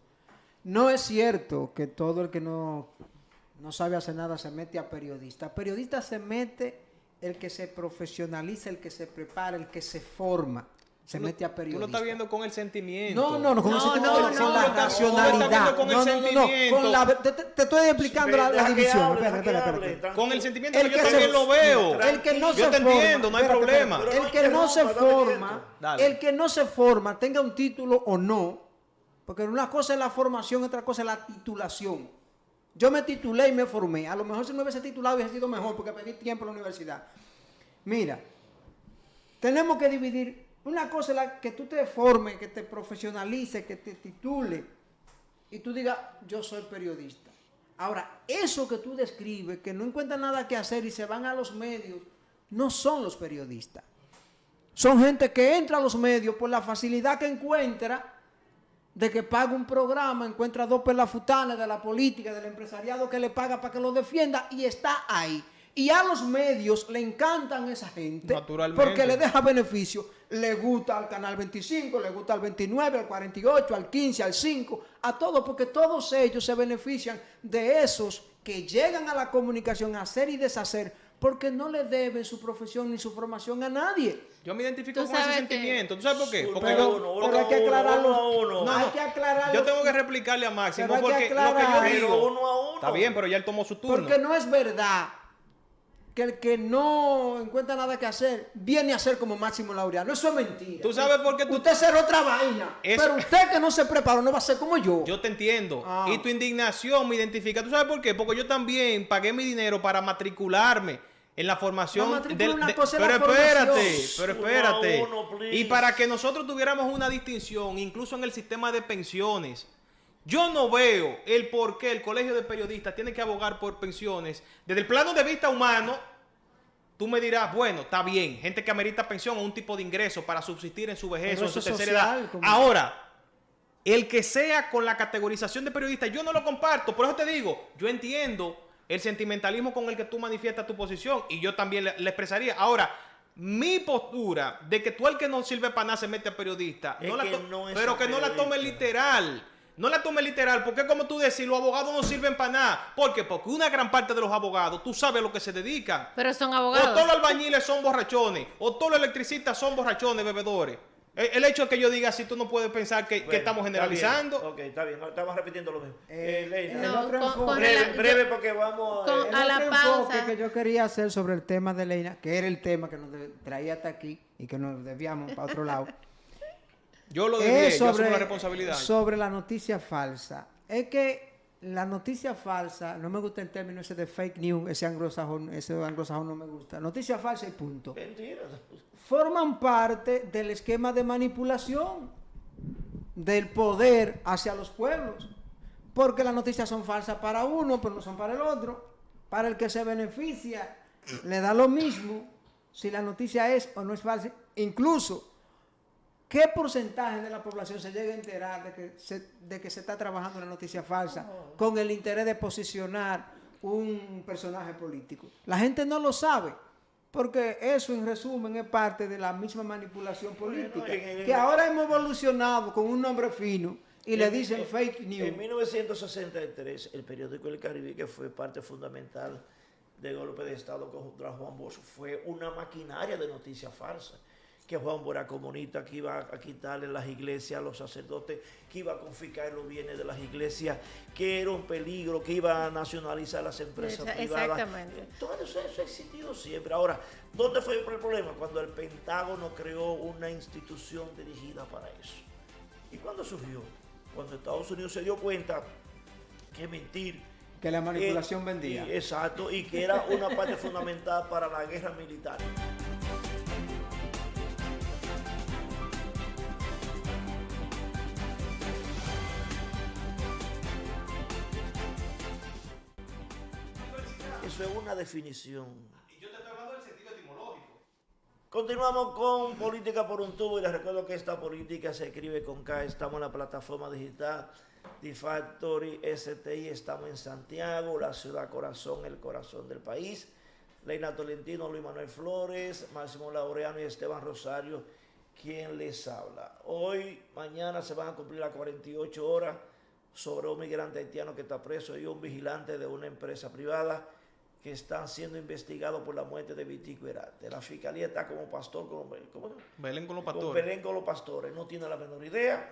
No es cierto que todo el que no sabe hacer nada se mete a periodista. A periodista se mete el que se profesionaliza, el que se prepara, el que se forma. se mete a periodista. Tú lo estás viendo con el sentimiento. No, con el sentimiento, con la racionalidad. Con el sentimiento. Te estoy explicando la división. Espera. Con el sentimiento que yo también lo veo. El que no yo te entiendo, no hay problema. El que no se forma, tenga un título o no, porque una cosa es la formación, otra cosa es la titulación. Yo me titulé y me formé. A lo mejor si me hubiese titulado hubiese sido mejor porque perdí tiempo en la universidad. Mira, tenemos que dividir. Una cosa es la que tú te formes, que te profesionalices, que te titule y tú digas, yo soy periodista. Ahora, eso que tú describes, que no encuentran nada que hacer y se van a los medios, no son los periodistas. Son gente que entra a los medios por la facilidad que encuentra de que paga un programa, encuentra dos pelafutanes de la política, del empresariado que le paga para que lo defienda y está ahí. Y a los medios le encantan esa gente porque le deja beneficio. Le gusta al Canal 25, le gusta al 29, al 48, al 15, al 5, a todos, porque todos ellos se benefician de esos que llegan a la comunicación a hacer y deshacer porque no le deben su profesión ni su formación a nadie. Yo me identifico con ese sentimiento. ¿Tú sabes por qué? Porque hay que aclararlo. No, hay que aclararlo. Yo tengo que replicarle a Máximo porque lo que yo digo. Está bien, pero ya él tomó su turno. Porque no es verdad que el que no encuentra nada que hacer viene a ser como Máximo Laureano. Eso es mentira. ¿Tú sabes por qué usted será otra vaina? Pero usted que no se preparó no va a ser como yo. Yo te entiendo. Y tu indignación me identifica. ¿Tú sabes por qué? Porque yo también pagué mi dinero para matricularme en la formación. Pero espérate. Y para que nosotros tuviéramos una distinción, incluso en el sistema de pensiones. Yo no veo el por qué el Colegio de Periodistas tiene que abogar por pensiones. Desde el plano de vista humano, tú me dirás, bueno, está bien, gente que amerita pensión o un tipo de ingreso para subsistir en su vejez o en su tercera edad. Ahora, el que sea con la categorización de periodista, yo no lo comparto. Por eso te digo, yo entiendo el sentimentalismo con el que tú manifiestas tu posición y yo también le expresaría. Ahora, mi postura de que tú el que no sirve para nada se mete a periodista, pero que no la tome literal. No la tome literal, porque como tú decís, los abogados no sirven para nada. ¿Por qué? Porque una gran parte de los abogados, tú sabes a lo que se dedican. Pero son abogados. O todos los albañiles son borrachones, o todos los electricistas son borrachones, bebedores. El hecho de que yo diga así, tú no puedes pensar que estamos generalizando. Está bien, estamos repitiendo lo mismo. Breve porque vamos a la pausa. Que yo quería hacer sobre el tema de Leina, que era el tema que nos traía hasta aquí y que nos desviamos para otro lado. Yo lo debí, yo asumo la responsabilidad. Sobre la noticia falsa. Es que la noticia falsa, no me gusta el término ese de fake news, ese anglosajón no me gusta. Noticia falsa y punto. Mentira. Forman parte del esquema de manipulación del poder hacia los pueblos. Porque las noticias son falsas para uno, pero no son para el otro. Para el que se beneficia, le da lo mismo si la noticia es o no es falsa. Incluso, ¿qué porcentaje de la población se llega a enterar de que se está trabajando una noticia falsa con el interés de posicionar un personaje político? La gente no lo sabe, porque eso en resumen es parte de la misma manipulación política, que ahora hemos evolucionado con un nombre fino y le dicen fake news. En 1963, el periódico El Caribe, que fue parte fundamental del golpe de Estado contra Juan Bosch, fue una maquinaria de noticias falsas. Que Juan Bosch era comunista, que iba a quitarle las iglesias a los sacerdotes, que iba a confiscar los bienes de las iglesias, que era un peligro, que iba a nacionalizar las empresas privadas. Exactamente. Todo eso ha existido siempre. Ahora, ¿dónde fue el problema? Cuando el Pentágono creó una institución dirigida para eso. ¿Y cuándo surgió? Cuando Estados Unidos se dio cuenta que mentir, que la manipulación vendía. Exacto, y que era una parte fundamental para la guerra militar. Eso es una definición. Y yo te estoy hablando del sentido etimológico. Continuamos con Política por un tubo y les recuerdo que esta política se escribe con K. Estamos en la plataforma digital D-Factory STI. Estamos en Santiago, la ciudad corazón, el corazón del país. Leina Tolentino, Luis Manuel Flores, Máximo Laureano y Esteban Rosario, quien les habla. Hoy, mañana se van a cumplir las 48 horas sobre un migrante haitiano que está preso y un vigilante de una empresa privada que están siendo investigados por la muerte de Vitico Herarte. La fiscalía está como pastor, como Belén con los con pastores. Belén con los pastores. No tiene la menor idea,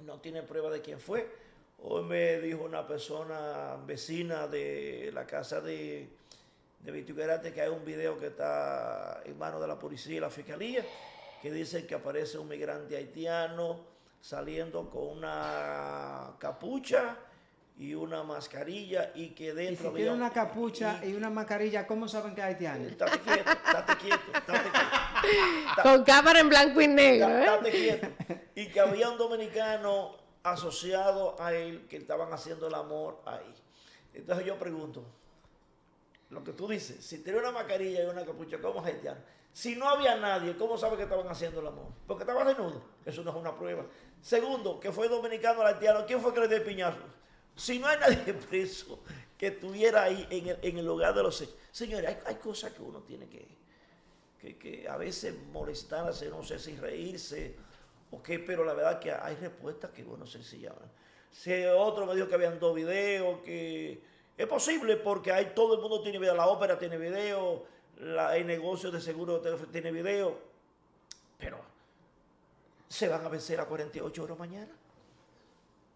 no tiene prueba de quién fue. Hoy me dijo una persona vecina de la casa de Vitico Herarte que hay un video que está en manos de la policía y la fiscalía, que dice que aparece un migrante haitiano saliendo con una capucha y una mascarilla y que Y dentro si tiene una capucha y una mascarilla, ¿cómo saben que es haitiano? Estate quieto, estate quieto, estate quieto. Con cámara en blanco y negro, ¿eh? Estate quieto. Y que había un dominicano asociado a él que estaban haciendo el amor ahí. Entonces yo pregunto, lo que tú dices, si tiene una mascarilla y una capucha, ¿cómo es haitiano? Si no había nadie, ¿cómo sabe que estaban haciendo el amor? Porque estaba desnudo. Eso no es una prueba. Segundo, que fue dominicano al haitiano, ¿quién fue que le dio el piñazo? Si no hay nadie preso que estuviera ahí en el lugar de los hechos. Señores, hay cosas que uno tiene que a veces molestarse, no sé si reírse o qué, pero la verdad que hay respuestas que uno sencillamente. Si otro me dijo que habían 2 videos, que es posible porque hay, todo el mundo tiene video, la ópera tiene video, el negocio de seguro tiene video, pero se van a vencer a 48 horas mañana.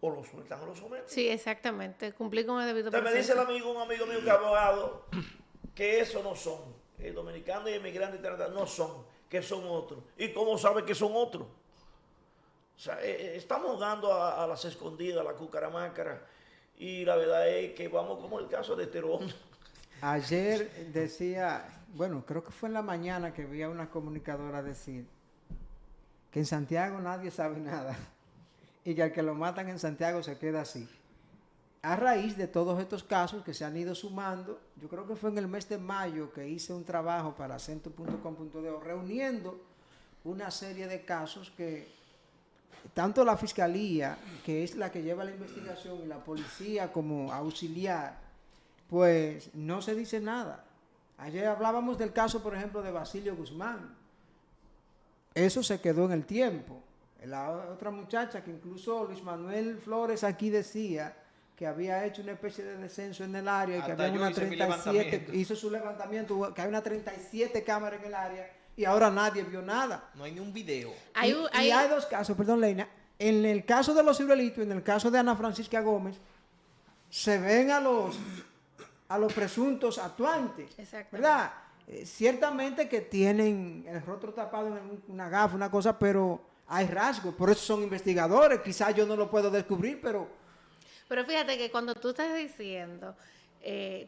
O lo sueltan o lo someten. Sí, exactamente. Cumplí con el debido Entonces me dice proceso. un amigo mío que es abogado, que eso no son. El dominicano y el migrante no son, que son otros. ¿Y cómo sabe que son otros? O sea, estamos jugando a las escondidas, a la cucaramácara. Y la verdad es que vamos como el caso de Terón. Ayer decía, bueno, creo que fue en la mañana que vi a una comunicadora decir que en Santiago nadie sabe nada y que al que lo matan en Santiago se queda así. A raíz de todos estos casos que se han ido sumando, yo creo que fue en el mes de mayo que hice un trabajo para Acento.com.de reuniendo una serie de casos que tanto la fiscalía, que es la que lleva la investigación, y la policía como auxiliar, pues no se dice nada. Ayer hablábamos del caso, por ejemplo, de Basilio Guzmán. Eso se quedó en el tiempo. La otra muchacha que incluso Luis Manuel Flores aquí decía que había hecho una especie de descenso en el área y que Hasta había yo una hice mi 37, levantamiento. hizo su levantamiento, que hay una 37 cámaras en el área y ahora nadie vio nada. No hay ni un video. Y hay 2 casos, perdón, Leina. En el caso de los ciruelitos, en el caso de Ana Francisca Gómez, se ven a los presuntos actuantes, Exactamente. ¿verdad? Ciertamente que tienen el rostro tapado en una gafa, una cosa, pero hay rasgos, por eso son investigadores. Quizás yo no lo puedo descubrir, pero Pero fíjate que cuando tú estás diciendo,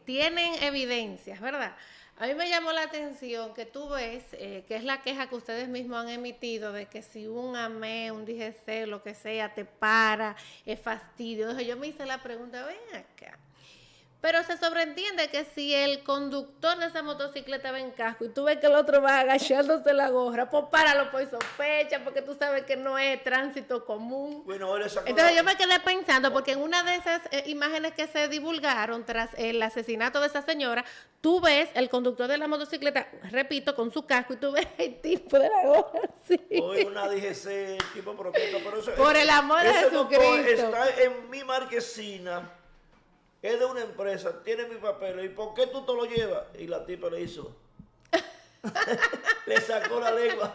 tienen evidencias, ¿verdad? A mí me llamó la atención que tú ves, que es la queja que ustedes mismos han emitido, de que si un AME, un DGC, lo que sea, te para, es fastidio. Entonces yo me hice la pregunta, ven acá. Pero se sobreentiende que si el conductor de esa motocicleta va en casco y tú ves que el otro va agachándose la gorra, pues páralo por sospecha, porque tú sabes que no es tránsito común. Bueno, él sacó Entonces yo me quedé pensando, porque en una de esas imágenes que se divulgaron tras el asesinato de esa señora, tú ves el conductor de la motocicleta, repito, con su casco, y tú ves el tipo de la gorra así. hoy una DGC, tipo protesta, pero eso, Por el amor de ese motor Jesucristo. está en mi marquesina, es de una empresa, tiene mi papel, ¿y por qué tú te lo llevas? Y la tipa le hizo, le sacó la lengua.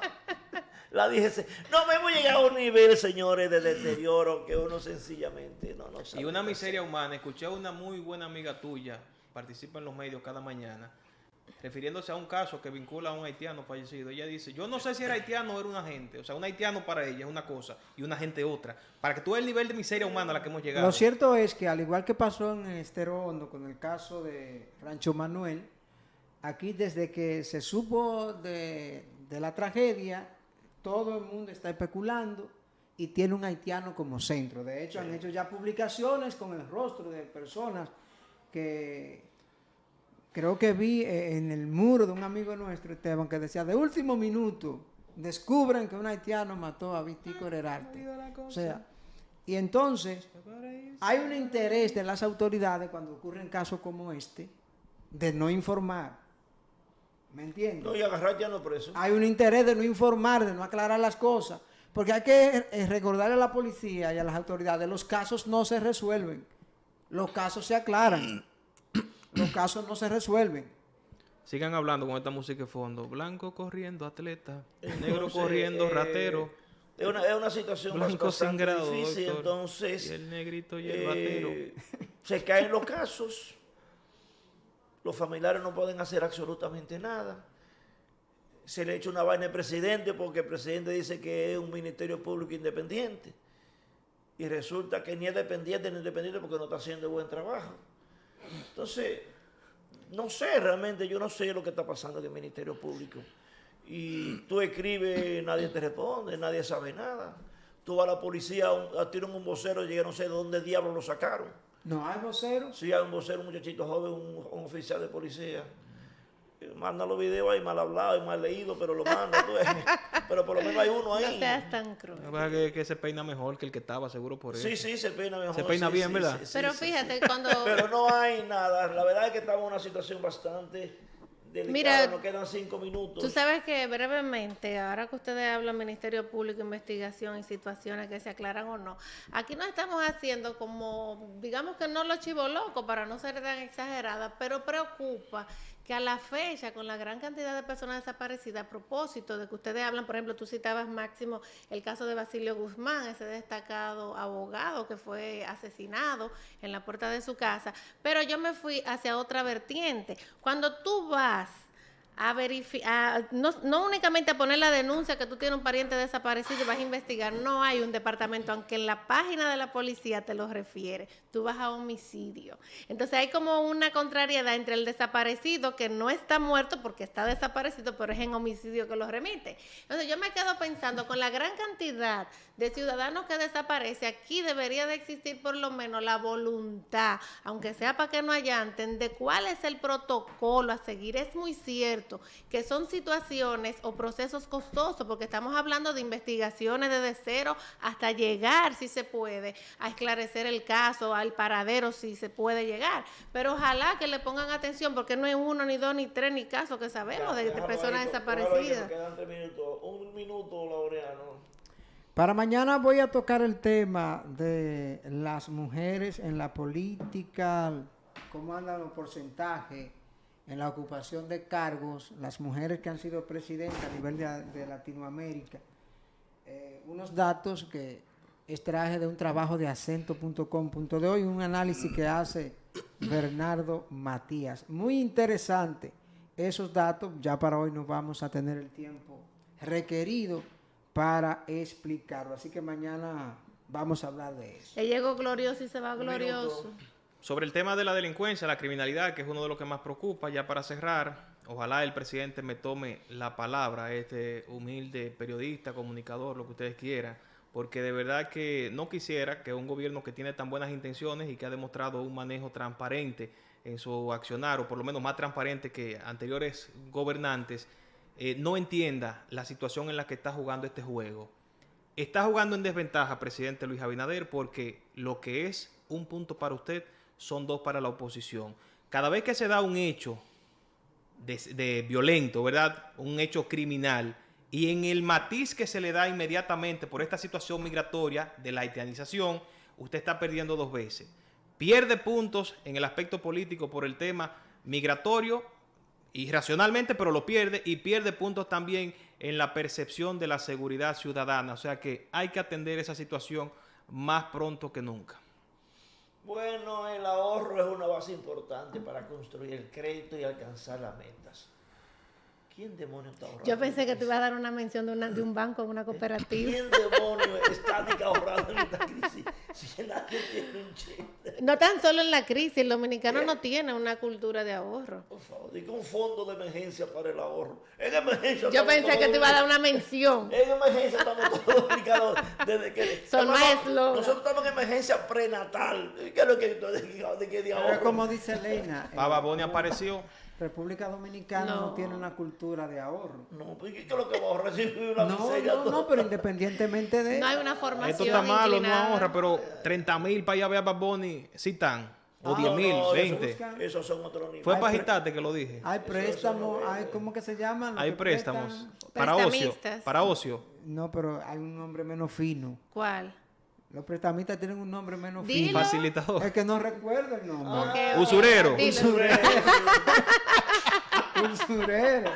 La DGC. No me hemos llegado a un nivel, señores, de deterioro que uno sencillamente no sabe. Y una qué miseria hacer. humana. Escuché a una muy buena amiga tuya, participa en los medios cada mañana, refiriéndose a un caso que vincula a un haitiano fallecido. Ella dice, yo no sé si era haitiano o era un agente. O sea, un haitiano para ella es una cosa y un agente otra. Para que tú veas el nivel de miseria humana a la que hemos llegado. lo cierto es que al igual que pasó en Estero Hondo con el caso de Rancho Manuel, aquí desde que se supo de la tragedia, todo el mundo está especulando y tiene un haitiano como centro. De hecho, han hecho ya publicaciones con el rostro de personas que creo que vi en el muro de un amigo nuestro, Esteban, que decía, de último minuto, descubren que un haitiano mató a Vitico Herarte. O sea, y entonces hay un interés de las autoridades cuando ocurren casos como este de no informar. ¿Me entiendes? No, y agarrar ya no preso. Hay un interés de no informar, de no aclarar las cosas, porque hay que recordarle a la policía y a las autoridades, los casos no se resuelven, los casos se aclaran. los casos no se resuelven. Sigan hablando con esta música de fondo. Blanco corriendo, atleta. Negro Entonces, corriendo, ratero. Es una situación Blanco sin bastante grado, difícil, doctor. entonces Y el negrito y el batero. se caen los casos, los familiares no pueden hacer absolutamente nada, se le echa una vaina al presidente porque el presidente dice que es un ministerio público independiente y resulta que ni es dependiente ni independiente porque no está haciendo buen trabajo. Entonces, no sé, realmente yo no sé lo que está pasando en el ministerio público. Y tú escribes, nadie te responde, nadie sabe nada. Tú vas a la policía, tiran un vocero y llega no sé de dónde diablos lo sacaron. No hay voceros. Sí, hay un vocero, un muchachito joven, un oficial de policía. Manda los videos ahí mal hablado y mal leído, pero lo manda. Tú ves. Pero por lo menos hay uno ahí. No seas tan cruel. La verdad que se peina mejor que el que estaba, seguro por eso. Sí, sí, se peina mejor. Se peina sí, bien, sí, ¿verdad? sí, sí, Pero sí, fíjate, sí. cuando... Pero no hay nada. La verdad es que estamos en una situación bastante delicada. Mira, nos quedan 5 minutos. Tú sabes que brevemente, ahora que ustedes hablan Ministerio Público, investigación y situaciones que se aclaran o no, aquí no estamos haciendo como, digamos que no lo chivo loco para no ser tan exagerada, pero preocupa que a la fecha, con la gran cantidad de personas desaparecidas, a propósito de que ustedes hablan, por ejemplo, tú citabas, Máximo, el caso de Basilio Guzmán, ese destacado abogado que fue asesinado en la puerta de su casa, pero yo me fui hacia otra vertiente. Cuando tú vas a verificar, no únicamente a poner la denuncia que tú tienes un pariente desaparecido y vas a investigar, no hay un departamento, aunque en la página de la policía te lo refiere, tú vas a homicidio. Entonces hay como una contrariedad entre el desaparecido que no está muerto porque está desaparecido, pero es en homicidio que lo remite. Entonces yo me quedo pensando, con la gran cantidad de ciudadanos que desaparece, aquí debería de existir por lo menos la voluntad, aunque sea para que no allanten, de cuál es el protocolo a seguir. Es muy cierto que son situaciones o procesos costosos, porque estamos hablando de investigaciones desde cero hasta llegar, si se puede, a esclarecer el caso, al paradero, si se puede llegar. Pero ojalá que le pongan atención, porque no es 1, ni 2, ni 3, ni casos que sabemos de personas desaparecidas. Quedan 3 minutos. 1 minuto, Laureano. Para mañana voy a tocar el tema de las mujeres en la política, cómo andan los porcentajes en la ocupación de cargos, las mujeres que han sido presidentas a nivel de Latinoamérica. Unos datos que extraje de un trabajo de acento.com.de hoy, un análisis que hace Bernardo Matías. Muy interesante esos datos, ya para hoy no vamos a tener el tiempo requerido para explicarlo. Así que mañana vamos a hablar de eso. Él llegó glorioso y se va glorioso. Sobre el tema de la delincuencia, la criminalidad, que es uno de los que más preocupa, ya para cerrar, ojalá el presidente me tome la palabra, este humilde periodista, comunicador, lo que ustedes quieran, porque de verdad que no quisiera que un gobierno que tiene tan buenas intenciones y que ha demostrado un manejo transparente en su accionar, o por lo menos más transparente que anteriores gobernantes, no entienda la situación en la que está jugando este juego. Está jugando en desventaja, presidente Luis Abinader, porque lo que es un punto para usted son 2 para la oposición. Cada vez que se da un hecho de violento, ¿verdad? Un hecho criminal, y en el matiz que se le da inmediatamente por esta situación migratoria de la haitianización, usted está perdiendo 2 veces. Pierde puntos en el aspecto político por el tema migratorio, irracionalmente, pero lo pierde, y pierde puntos también en la percepción de la seguridad ciudadana. O sea que hay que atender esa situación más pronto que nunca. Bueno, el ahorro es una base importante para construir el crédito y alcanzar las metas. ¿Quién demonios está ahorrando? Yo pensé que te iba a dar una mención de un banco, de una cooperativa. ¿Quién demonios está ahorrando en esta crisis? Si nadie tiene un chiste. No tan solo en la crisis, el dominicano no tiene una cultura de ahorro. Por favor, diga un fondo de emergencia para el ahorro. En emergencia Yo estamos pensé que todos te iba a dar una mención. En emergencia estamos todos dominicanos. Desde que Son Además, más eslogan. nosotros estamos en emergencia prenatal. ¿Qué es lo que de qué de Pero ahorro? como dice Leina, Baba Boni apareció. República Dominicana no tiene una cultura de ahorro. No, pues ¿qué es lo que va a ahorrar? Si una miseria No, toda. pero independientemente de... No hay una formación Esto está malo, no inclinada. ahorra, pero 30,000 para allá ver a Bad Bunny, sí están. O 10,000, No, 20. Esos son otros niveles. Fue Hay para pre- agitarte que lo dije. Hay préstamos, hay, ¿cómo que se llaman? Los Hay que préstamos prestan. para ocio. Prestamistas. Para ocio. No, pero hay un nombre menos fino. ¿Cuál? Los prestamistas tienen un nombre menos Dilo. fino. Facilitador. Es que no recuerdo el nombre. Ok, ok. Usurero. Dilo. Usurero.